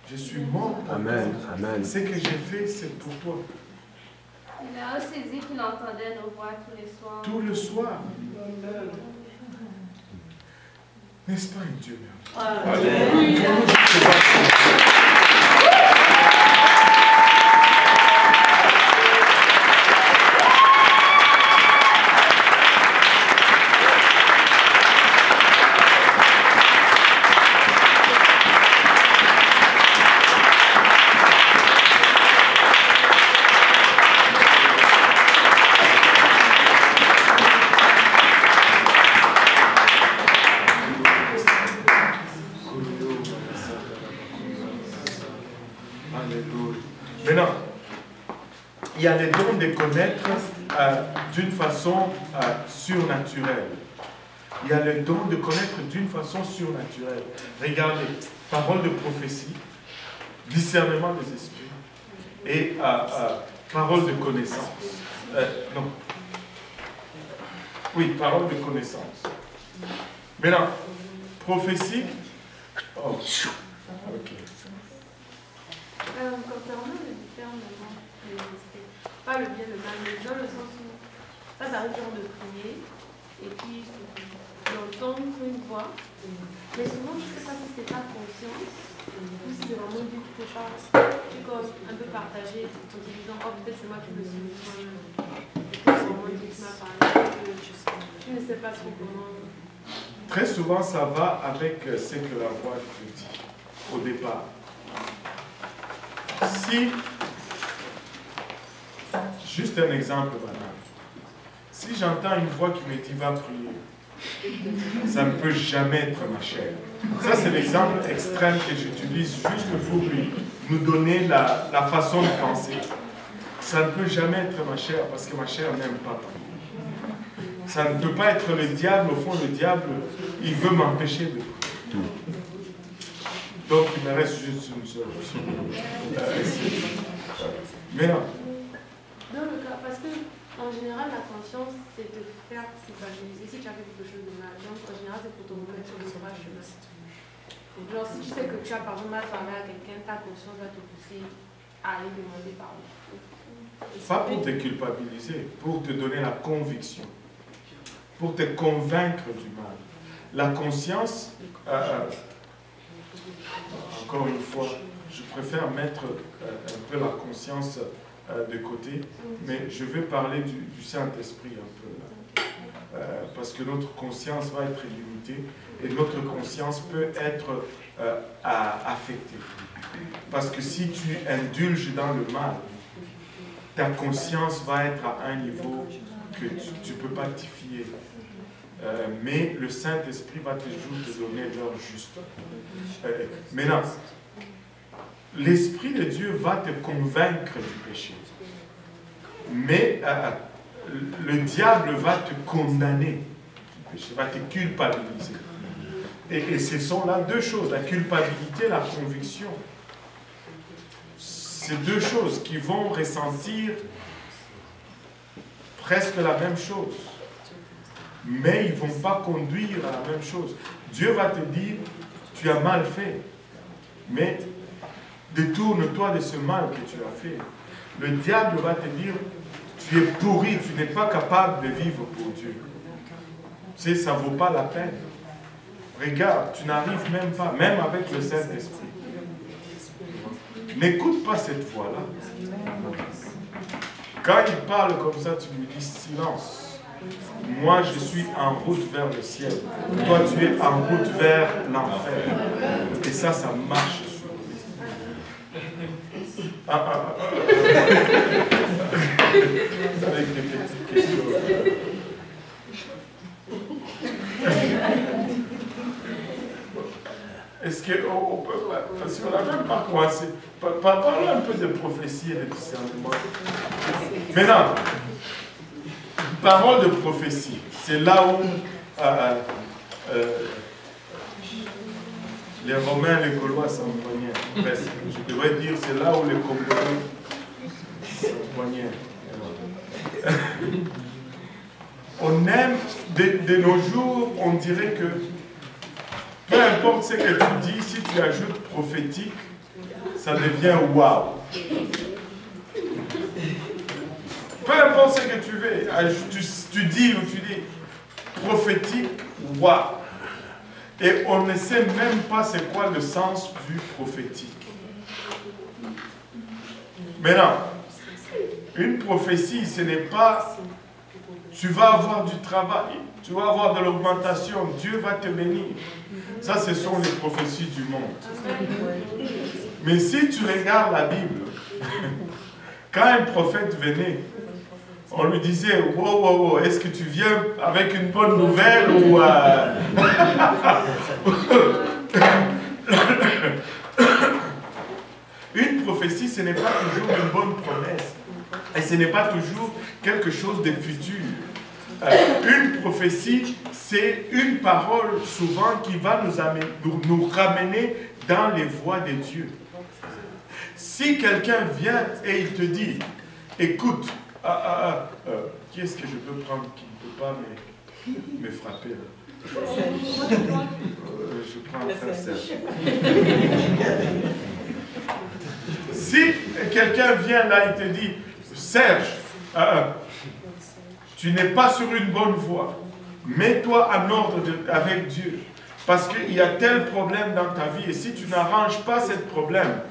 Je suis mort pour toi. Amen. Amen. Ce que j'ai fait, c'est pour toi. Il a aussi dit qu'il entendait nos voix tous les soirs. Tout le soir. N'est-ce pas un Dieu merveilleux? Maintenant, il y a les dons de connaître d'une façon surnaturelle. Il y a le don de connaître d'une façon surnaturelle. Regardez, parole de prophétie, discernement des esprits et parole de connaissance. Non. Oui, parole de connaissance. Maintenant, prophétie. Oh, ok. Concernant le discernement des esprits, pas le bien, le mal, mais dans le sens où ça t'arrive genre de prier et puis d'entendre une voix, mais souvent je ne sais pas si c'est pas conscience ou si c'est vraiment Dieu qui te charge. Tu es comme un peu partagé en te disant oh peut-être c'est moi qui me suis mis moi-même, et que c'est vraiment Dieu qui m'a parlé, tu ne sais pas trop comment. Très souvent ça va avec ce que la voix te dit au départ. Si, juste un exemple banal, si j'entends une voix qui me dit va prier, ça ne peut jamais être ma chair. Ça c'est l'exemple extrême que j'utilise juste pour nous donner la façon de penser. Ça ne peut jamais être ma chair parce que ma chair n'aime pas prier. Ça ne peut pas être le diable, au fond le diable, il veut m'empêcher de prier. Donc, il me reste juste une seule option. Mais non. Dans le cas, parce que, en général, la conscience, c'est de faire culpabiliser. Si tu as fait quelque chose de mal, donc, en général, c'est pour te remettre sur le droit chemin. Genre, si tu sais que tu as, par exemple, mal parlé à quelqu'un, ta conscience va te pousser à aller demander pardon. Pas pour te culpabiliser, pour te donner la conviction, pour te convaincre du mal. La conscience... encore une fois, je préfère mettre un peu la conscience de côté, mais je vais parler du Saint-Esprit un peu là. Parce que notre conscience va être limitée et notre conscience peut être affectée. Parce que si tu indulges dans le mal, ta conscience va être à un niveau que tu ne peux pas t'y fier. Mais le Saint-Esprit va toujours te donner l'heure juste. Maintenant, l'Esprit de Dieu va te convaincre du péché. Mais le diable va te condamner du péché, va te culpabiliser. Et ce sont là deux choses, la culpabilité et la conviction. C'est deux choses qui vont ressentir presque la même chose. Mais ils ne vont pas conduire à la même chose. Dieu va te dire, tu as mal fait, mais détourne-toi de ce mal que tu as fait. Le diable va te dire, tu es pourri, tu n'es pas capable de vivre pour Dieu. Tu sais, ça ne vaut pas la peine. Regarde, tu n'arrives même pas, même avec le Saint-Esprit. N'écoute pas cette voix-là. Quand il parle comme ça, tu lui dis silence. Moi, je suis en route vers le ciel. Toi, tu es en route vers l'enfer. Et ça marche sur lui. Avec des petites questions. Est-ce qu'on peut... Parce qu'on n'a même pas commencé. Parlons un peu de prophétie et de discernement. Maintenant, parole de prophétie, c'est là où les Romains et les Gaulois s'empoignaient. Je devrais dire, c'est là où les Congolais s'empoignaient. On aime, de nos jours, on dirait que peu importe ce que tu dis, si tu ajoutes prophétique, ça devient waouh. peu importe ce que tu veux, tu dis ou tu dis prophétique, waouh. Et on ne sait même pas c'est quoi le sens du prophétique. Maintenant, une prophétie, ce n'est pas tu vas avoir du travail, tu vas avoir de l'augmentation, Dieu va te bénir. Ça, ce sont les prophéties du monde. Mais si tu regardes la Bible, quand un prophète venait, on lui disait, wow, wow, wow, est-ce que tu viens avec une bonne nouvelle ou... Une prophétie, ce n'est pas toujours une bonne promesse. Et ce n'est pas toujours quelque chose de futur. Une prophétie, c'est une parole souvent qui va nous ramener dans les voies de Dieu. Si quelqu'un vient et il te dit, écoute, qui est-ce que je peux prendre qui ne peut pas me frapper là? Je prends un Serge. Si quelqu'un vient là et te dit, Serge, tu n'es pas sur une bonne voie, mets-toi en ordre avec Dieu, parce qu'il y a tel problème dans ta vie, et si tu n'arranges pas ce problème,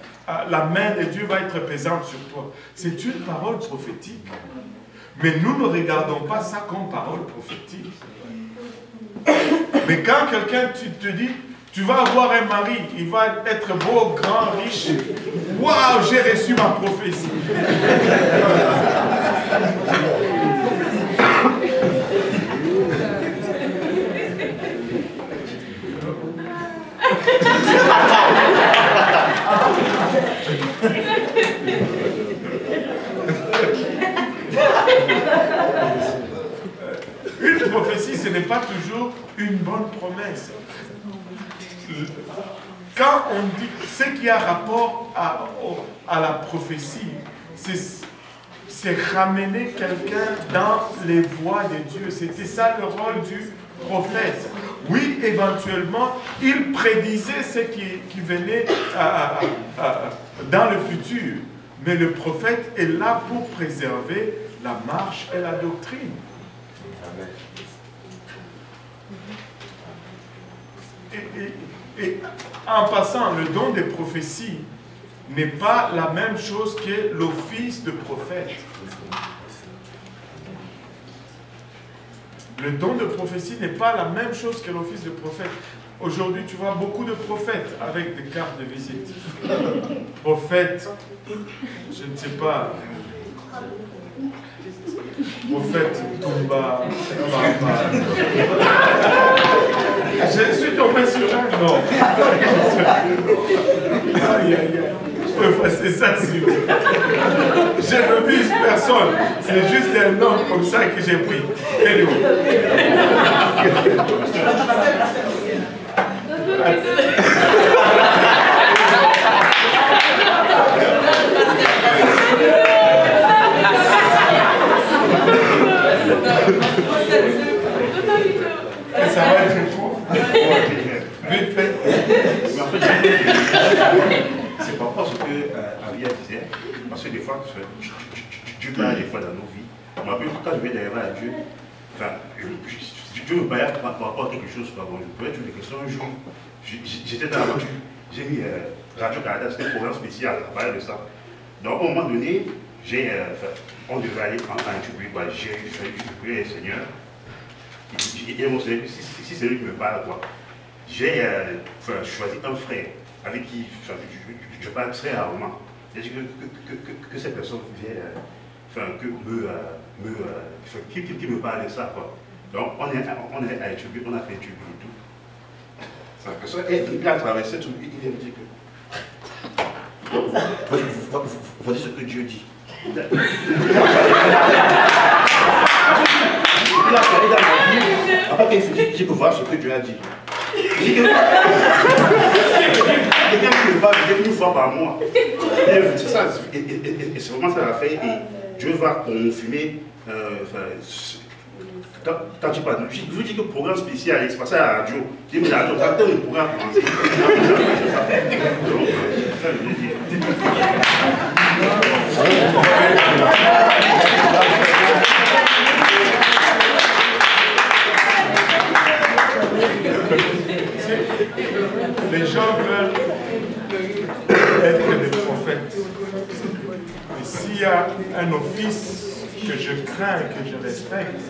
la main de Dieu va être pesante sur toi. C'est une parole prophétique. Mais nous ne regardons pas ça comme parole prophétique. Mais quand quelqu'un te dit, tu vas avoir un mari, il va être beau, grand, riche. Waouh, j'ai reçu ma prophétie. Une prophétie, ce n'est pas toujours une bonne promesse. Quand on dit ce qui a rapport à la prophétie, c'est ramener quelqu'un dans les voies de Dieu. C'était ça le rôle du prophète. Oui, éventuellement, il prédisait ce qui venait dans le futur. Mais le prophète est là pour préserver la marche et la doctrine. Et en passant, le don des prophéties n'est pas la même chose que l'office de prophète. Le don de prophétie n'est pas la même chose que l'office de prophète. Aujourd'hui, tu vois beaucoup de prophètes avec des cartes de visite. Prophète, je ne sais pas, prophète Toumba, je suis tombé sur un nom. Je peux passer ça sur. Je ne vise personne. C'est juste un nom comme ça que j'ai pris. Ça va être court. Vite fait. C'est pas parce que Avia disait, parce que des fois, Dieu parle des fois dans nos vies. Je me rappelle quand je vais derrière à Dieu, enfin, Dieu me parlait par rapport à quelque chose. Bon, je pouvais poser des questions un jour. J'étais dans la voiture, j'ai mis Radio-Canada, c'était un programme spécial, on parlait de ça. Donc, à un moment donné, on devait aller en Éthiopie, j'ai prié le Seigneur. Et mon Seigneur, si c'est lui qui me parle, quoi. J'ai choisi un frère avec qui je parle très rarement. C'est-à-dire que cette personne vient, qui me parle de ça, quoi. Donc, on est à Éthiopie, on a fait Éthiopie et tout. Cette personne, il a traversé tout, il vient me dire que. Voici ce que Dieu dit. Il a parlé dans ma vie, après qu'il faut voir ce que Dieu a dit. Quelqu'un qui me parle une fois par mois. C'est ça, et c'est vraiment ça la fait. Et Dieu va confirmer. Quand tu parles, je vous dis que le programme spécial, il se passait à la radio. Je dis, mais la radio, ça le programme commencé. Donc, ça, je veux dire. s'il y a un office que je crains et que je respecte,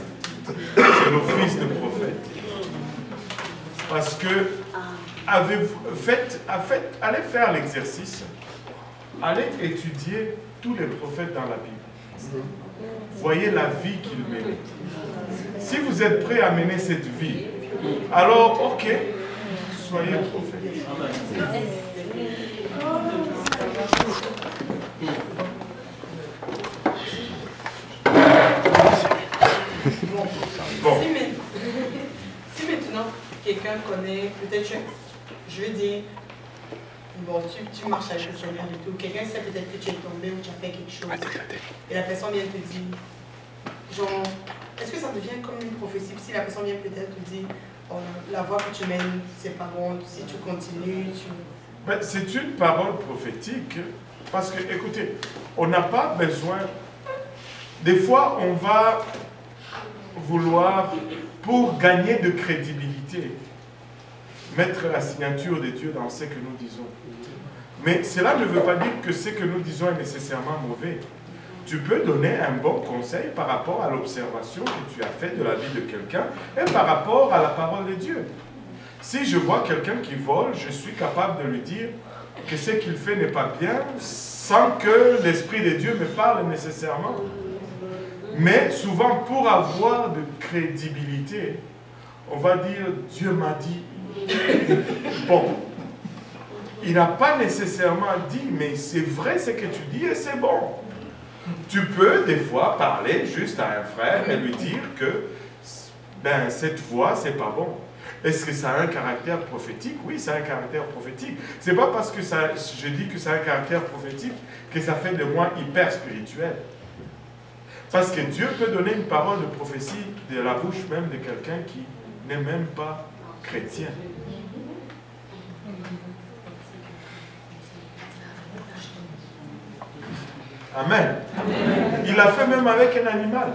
c'est l'office de prophète. Parce que allez faire l'exercice, allez étudier tous les prophètes dans la Bible. Voyez la vie qu'ils mènent. Si vous êtes prêt à mener cette vie, alors ok, soyez prophète. Bon. Si maintenant quelqu'un connaît, peut-être, je veux dire, bon, tu marches avec le Seigneur et tout, quelqu'un sait peut-être que tu es tombé ou tu as fait quelque chose, et la personne vient te dire, genre, est-ce que ça devient comme une prophétie si la personne vient peut-être te dire, oh, la voie que tu mènes, c'est pas bon, si tu continues, Ben, c'est une parole prophétique, parce que, écoutez, on n'a pas besoin, des fois on va vouloir, pour gagner de crédibilité, mettre la signature de Dieu dans ce que nous disons. Mais cela ne veut pas dire que ce que nous disons est nécessairement mauvais. Tu peux donner un bon conseil par rapport à l'observation que tu as faite de la vie de quelqu'un et par rapport à la parole de Dieu. Si je vois quelqu'un qui vole, je suis capable de lui dire que ce qu'il fait n'est pas bien sans que l'Esprit de Dieu me parle nécessairement. Mais souvent, pour avoir de crédibilité, on va dire « Dieu m'a dit ». Bon, il n'a pas nécessairement dit « mais c'est vrai ce que tu dis et c'est bon ». Tu peux des fois parler juste à un frère et lui dire que ben, cette voix, c'est pas bon. Est-ce que ça a un caractère prophétique? Oui, ça a un caractère prophétique. C'est pas parce que je dis que ça a un caractère prophétique que ça fait de moi hyper spirituel. Parce que Dieu peut donner une parole de prophétie de la bouche même de quelqu'un qui n'est même pas chrétien. Amen. Il l'a fait même avec un animal.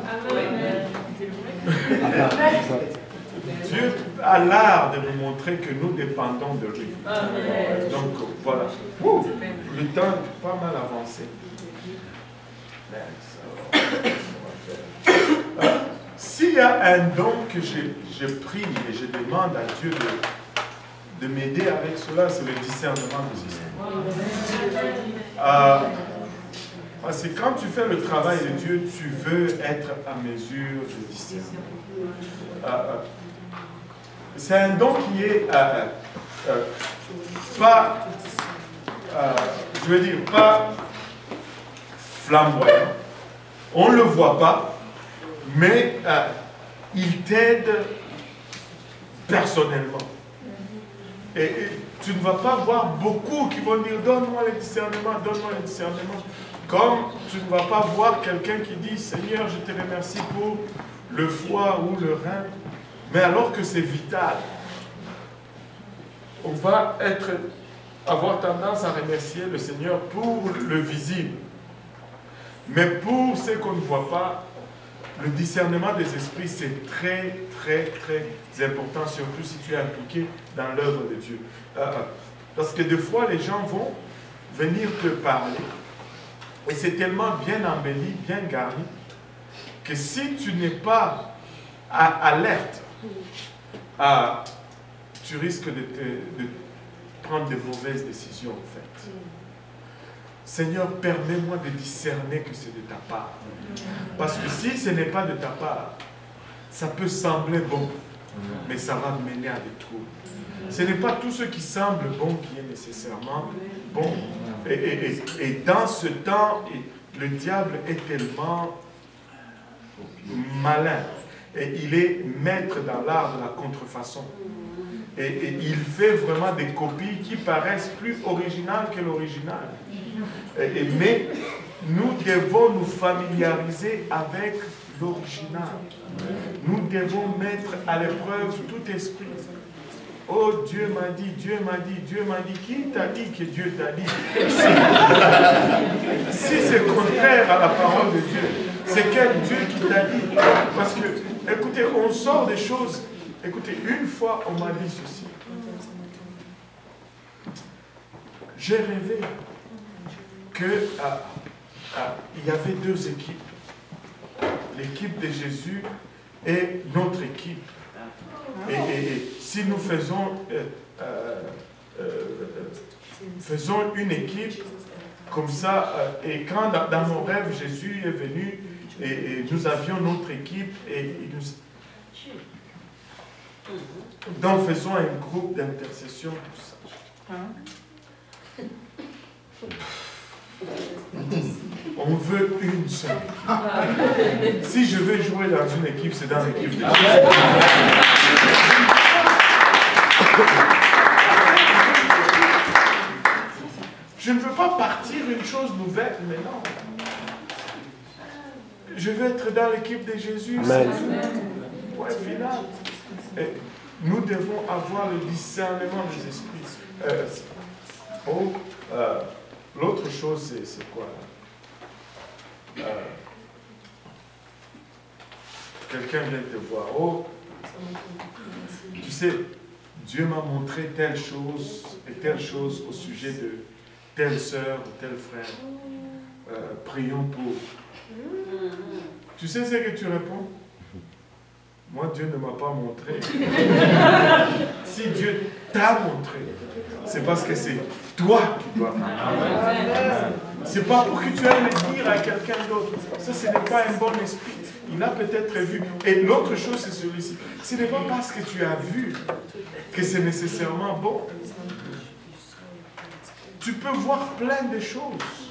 Dieu a l'art de nous montrer que nous dépendons de lui. Donc voilà. Le temps est pas mal avancé. S'il y a un don que je prie et je demande à Dieu de m'aider avec cela, c'est le discernement des esprits. Parce que quand tu fais le travail de Dieu, tu veux être à mesure de discerner. C'est un don qui est pas, je veux dire, pas flamboyant. On ne le voit pas, mais il t'aide personnellement. Et tu ne vas pas voir beaucoup qui vont dire « Donne-moi le discernement, donne-moi le discernement ». Comme tu ne vas pas voir quelqu'un qui dit « Seigneur, je te remercie pour le foie ou le rein ». Mais alors que c'est vital, on va avoir tendance à remercier le Seigneur pour le visible. Mais pour ce qu'on ne voit pas, le discernement des esprits, c'est très, très, très important, surtout si tu es impliqué dans l'œuvre de Dieu. Parce que des fois, les gens vont venir te parler, et c'est tellement bien embelli, bien garni, que si tu n'es pas alerte, tu risques de prendre de mauvaises décisions, en fait. Seigneur, permets-moi de discerner que c'est de ta part. Parce que si ce n'est pas de ta part, ça peut sembler bon, mais ça va mener à des troubles. Ce n'est pas tout ce qui semble bon qui est nécessairement bon. Et dans ce temps, le diable est tellement malin. Et il est maître dans l'art de la contrefaçon. Et il fait vraiment des copies qui paraissent plus originales que l'original. Mais nous devons nous familiariser avec l'original. Nous devons mettre à l'épreuve tout esprit. Oh, Dieu m'a dit, Dieu m'a dit, Dieu m'a dit. Qui t'a dit que Dieu t'a dit? Si c'est contraire à la parole de Dieu, c'est quel Dieu qui t'a dit? Parce que, écoutez, on sort des choses. Écoutez, une fois, on m'a dit ceci. J'ai rêvé que il y avait deux équipes. L'équipe de Jésus et notre équipe. Et si nous faisons une équipe comme ça, et quand dans mon rêve Jésus est venu et nous avions notre équipe et donc faisons un groupe d'intercession pour ça. On veut une seule équipe. Si je veux jouer dans une équipe, c'est dans l'équipe de Jésus. Je ne veux pas partir une chose nouvelle, mais non. Je veux être dans l'équipe de Jésus. Ouais, final. Et nous devons avoir le discernement des esprits. L'autre chose, c'est quoi? Quelqu'un vient te voir. Oh, tu sais, Dieu m'a montré telle chose et telle chose au sujet de telle sœur ou tel frère. Prions pour. Tu sais ce que tu réponds? Moi, Dieu ne m'a pas montré. Si Dieu t'a montré, c'est parce que c'est toi qui dois parler. C'est pas pour que tu ailles le dire à quelqu'un d'autre. Ça, ce n'est pas un bon esprit. Il a peut-être vu. Et l'autre chose, c'est celui-ci. Ce n'est pas parce que tu as vu que c'est nécessairement bon. Tu peux voir plein de choses.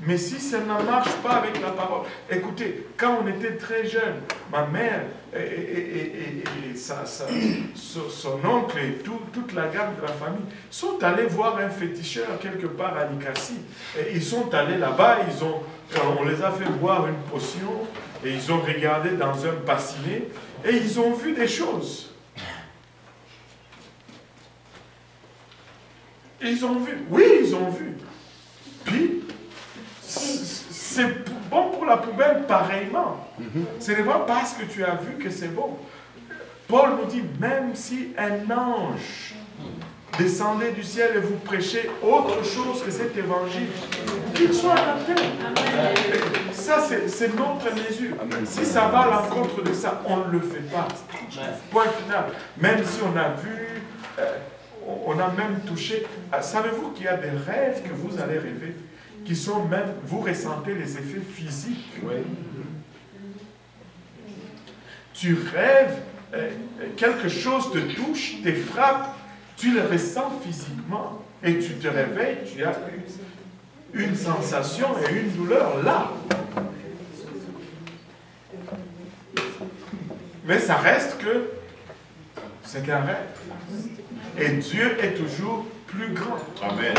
Mais si ça ne marche pas avec la parole, écoutez, quand on était très jeune, ma mère et son oncle et toute la gamme de la famille sont allés voir un féticheur quelque part à Nikassi. Et ils sont allés là-bas, on les a fait boire une potion et ils ont regardé dans un bassinet et ils ont vu des choses. Ils ont vu, oui, ils ont vu. Puis, c'est bon pour la poubelle pareillement. Ce n'est pas parce que tu as vu que c'est bon. Paul nous dit, même si un ange descendait du ciel et vous prêchez autre chose que cet évangile, qu'il soit à la terre. Ça, c'est notre mesure. Si ça va à l'encontre de ça, on ne le fait pas. Point final. Même si on a vu, on a même touché. Savez-vous qu'il y a des rêves que vous allez rêver qui sont même, vous ressentez les effets physiques. Oui. Tu rêves, quelque chose te touche, te frappe, tu le ressens physiquement et tu te réveilles, tu as une sensation et une douleur là. Mais ça reste que c'est un rêve. Et Dieu est toujours plus grand. Amen.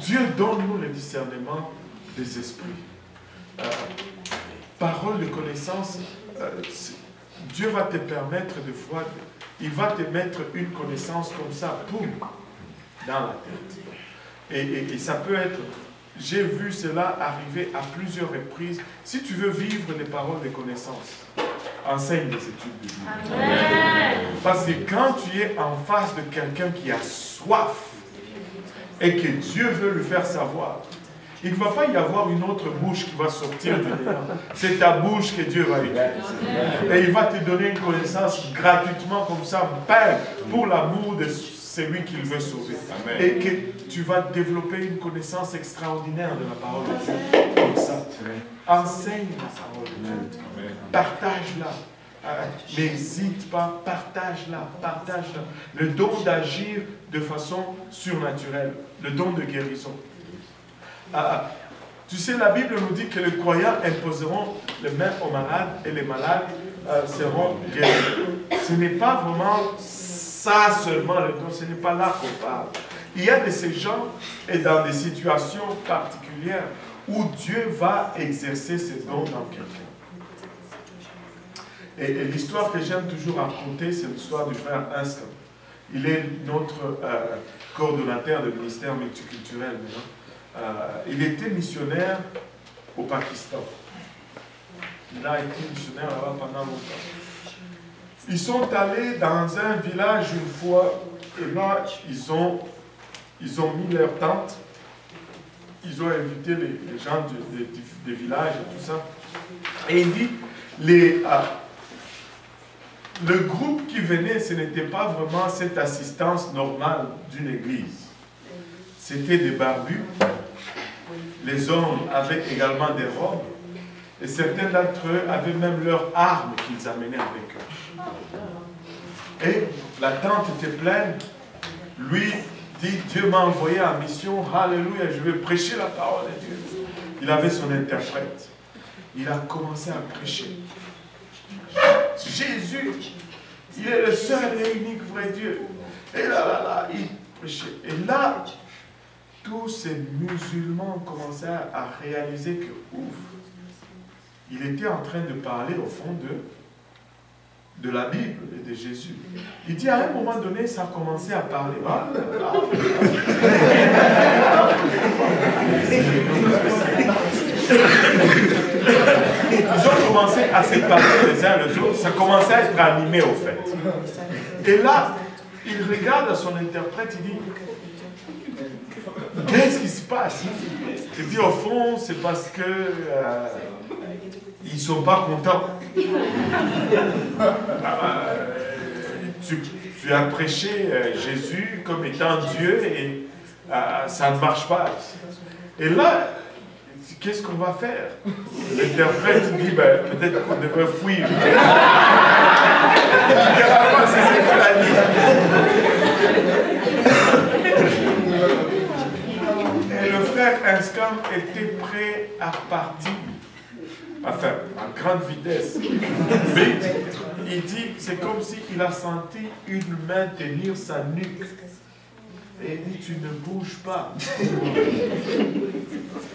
Dieu donne-nous le discernement des esprits. Parole de connaissance, Dieu va te permettre de voir, il va te mettre une connaissance comme ça, boum, dans la tête. Et ça peut être, j'ai vu cela arriver à plusieurs reprises. Si tu veux vivre les paroles de connaissance, enseigne des études de Bible. Amen. Parce que quand tu es en face de quelqu'un qui a soif, et que Dieu veut lui faire savoir, il ne va pas y avoir une autre bouche qui va sortir du néant. C'est ta bouche que Dieu va utiliser. Et il va te donner une connaissance gratuitement comme ça, Père, pour l'amour de celui qu'il veut sauver. Amen. Et que tu vas développer une connaissance extraordinaire de la parole de Dieu. Comme ça. Enseigne la parole de Dieu. Partage-la. N'hésite pas, partage-la, partage-la. Le don d'agir de façon surnaturelle, le don de guérison. Tu sais, la Bible nous dit que les croyants imposeront les mains aux malades et les malades seront guéris. Ce n'est pas vraiment ça seulement le don, ce n'est pas là qu'on parle. Il y a de ces gens et dans des situations particulières où Dieu va exercer ses dons dans quelqu'un. Et l'histoire que j'aime toujours raconter, c'est l'histoire du frère Inscom. Il est notre coordonnateur du ministère multiculturel maintenant. Il était missionnaire au Pakistan. Il a été missionnaire là-bas pendant longtemps. Ils sont allés dans un village une fois, et là, ils ont ils ont mis leur tente, ils ont invité les gens des villages et tout ça. Et il dit, le groupe qui venait, ce n'était pas vraiment cette assistance normale d'une église. C'était des barbus. Les hommes avaient également des robes. Et certains d'entre eux avaient même leurs armes qu'ils amenaient avec eux. Et la tente était pleine. Lui dit, Dieu m'a envoyé en mission, alléluia, je vais prêcher la parole de Dieu. Il avait son interprète. Il a commencé à prêcher. Jésus, il est le seul et unique vrai Dieu. Et là, il prêchait. Et là, tous ces musulmans commençaient à réaliser que, ouf, il était en train de parler au fond de la Bible et de Jésus. Il dit, à un moment donné, ça a commencé à parler. Ils ont commencé à se parler les uns les autres. Ça commençait à être animé, au fait. Et là, il regarde à son interprète, il dit, qu'est-ce qui se passe? Il dit, au fond, c'est parce que ils ne sont pas contents. Tu as prêché Jésus comme étant Dieu et ça ne marche pas. Et là, qu'est-ce qu'on va faire? L'interprète dit, ben, peut-être qu'on devrait fuir. C'est ce qu'il a dit. Et le frère Inscam était prêt à partir. Enfin, à grande vitesse. Mais il dit, c'est comme s'il a senti une main tenir sa nuque. Et il dit, tu ne bouges pas.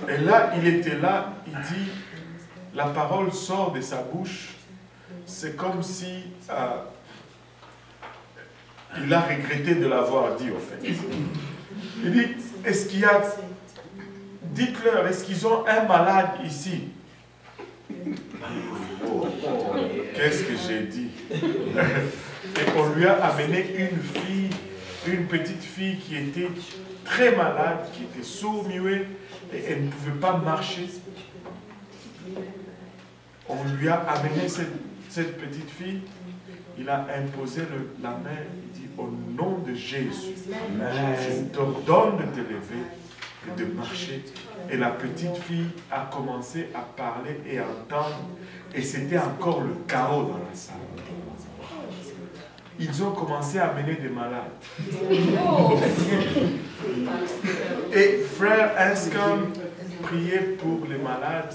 Et là, il était là, il dit, la parole sort de sa bouche. C'est comme si il a regretté de l'avoir dit, au fait. Il dit, est-ce qu'il y a... Dites-leur, est-ce qu'ils ont un malade ici? Qu'est-ce que j'ai dit? Et on lui a amené une petite fille qui était très malade, qui était sourd-muette, et elle ne pouvait pas marcher. On lui a amené cette petite fille, il a imposé la main, il dit, au nom de Jésus, je t'ordonne de te lever et de marcher. Et la petite fille a commencé à parler et à entendre, et c'était encore le chaos dans la salle. Ils ont commencé à amener des malades. Et frère Inscom priait pour les malades.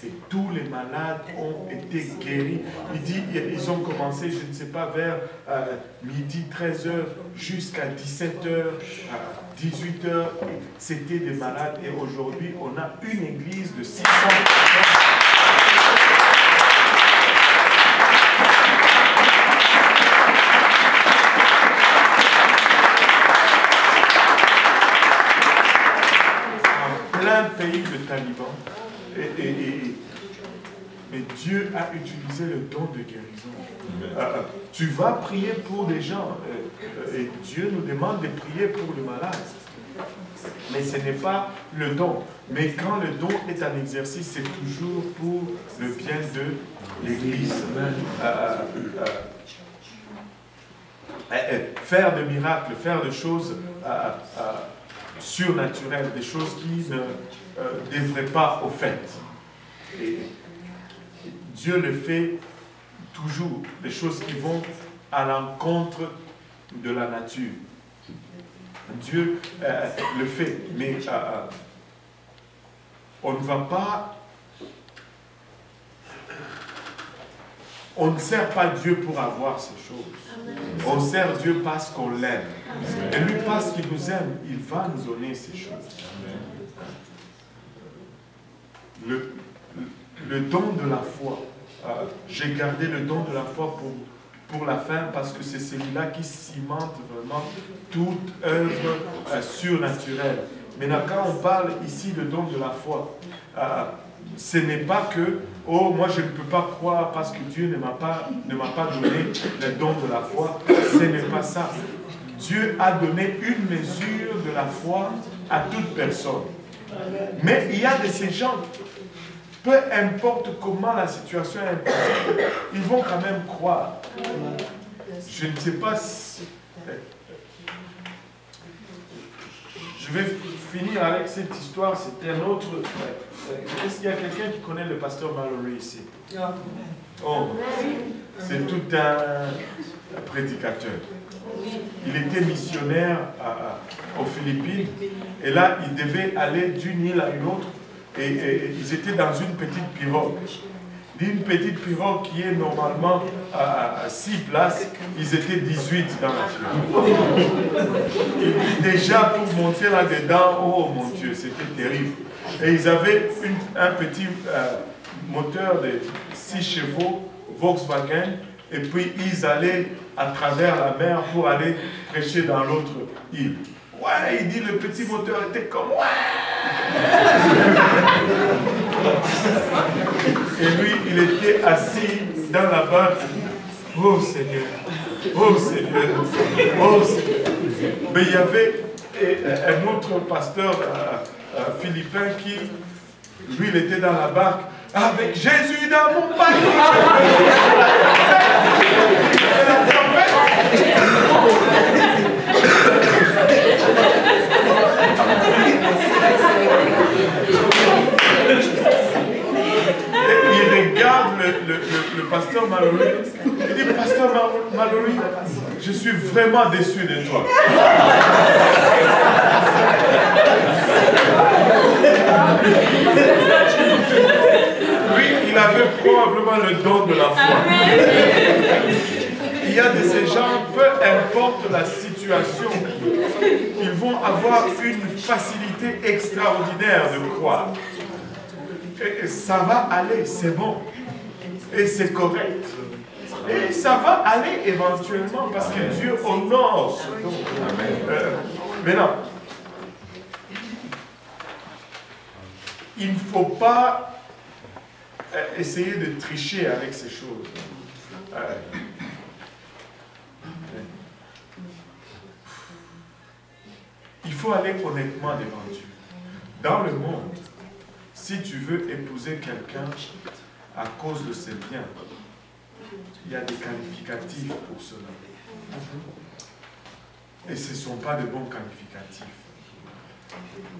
Et tous les malades ont été guéris. Il dit, ils ont commencé, je ne sais pas, vers midi, 13h, jusqu'à 17h, 18h. C'était des malades. Et aujourd'hui, on a une église de 600 personnes. Pays de talibans, mais Dieu a utilisé le don de guérison. Tu vas prier pour des gens et Dieu nous demande de prier pour le malade, mais ce n'est pas le don. Mais quand le don est un exercice, c'est toujours pour le bien de l'Église. Faire des miracles, faire des choses surnaturelles, des choses qui ne devraient pas au fait. Et Dieu le fait toujours, des choses qui vont à l'encontre de la nature. Dieu le fait, mais on ne va pas... On ne sert pas Dieu pour avoir ces choses. On sert Dieu parce qu'on l'aime. Et lui, parce qu'il nous aime, il va nous donner ces choses. Le don de la foi. J'ai gardé le don de la foi pour la fin parce que c'est celui-là qui cimente vraiment toute œuvre surnaturelle. Maintenant, quand on parle ici de don de la foi, ce n'est pas que, oh, moi je ne peux pas croire parce que Dieu ne m'a pas donné le don de la foi. Ce n'est pas ça. Dieu a donné une mesure la foi à toute personne. Mais il y a de ces gens, peu importe comment la situation est impossible, ils vont quand même croire. Je ne sais pas si... Je vais finir avec cette histoire, c'était un autre... Est-ce qu'il y a quelqu'un qui connaît le pasteur Mallory ici? Oh, c'est tout un prédicateur. Il était missionnaire aux Philippines et là, il devait aller d'une île à une autre et ils étaient dans une petite pirogue. D'une petite pirogue qui est normalement à 6 places, ils étaient 18 dans la pirogue. Et puis déjà, pour monter là-dedans, oh mon Dieu, c'était terrible. Et ils avaient un petit moteur de 6 chevaux, Volkswagen, et puis ils allaient à travers la mer pour aller prêcher dans l'autre île. Ouais, il dit, le petit moteur était comme ouais. Et lui, il était assis dans la barque. Oh Seigneur, oh Seigneur, oh Seigneur. Mais il y avait un autre pasteur philippin qui, lui, il était dans la barque. Avec Jésus dans mon panier. Il regarde le pasteur Mallory. Il dit, pasteur Mallory, je suis vraiment déçu de toi. Lui, il avait probablement le don de la foi. Il y a de ces gens, peu importe la situation, ils vont avoir une facilité extraordinaire de croire. Et ça va aller, c'est bon. Et c'est correct. Et ça va aller éventuellement parce que Dieu honore ce don. Maintenant, il ne faut pas essayer de tricher avec ces choses. Il faut aller honnêtement devant Dieu. Dans le monde, si tu veux épouser quelqu'un à cause de ses biens, il y a des qualificatifs pour cela. Et ce ne sont pas de bons qualificatifs.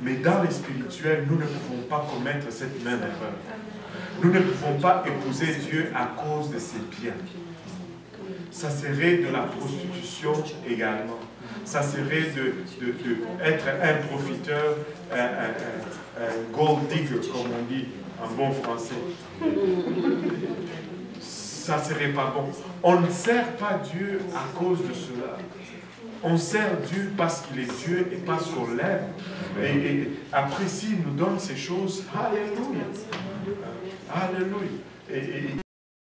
Mais dans les spirituels, nous ne pouvons pas commettre cette même erreur. Nous ne pouvons pas épouser Dieu à cause de ses biens. Ça serait de la prostitution également. Ça serait d'être un profiteur, un gold digger, comme on dit en bon français. Ça ne serait pas bon. On ne sert pas Dieu à cause de cela. On sert Dieu parce qu'il est Dieu et parce qu'on l'aime. Et après, s'il nous donne ces choses, alléluia. Alléluia. Et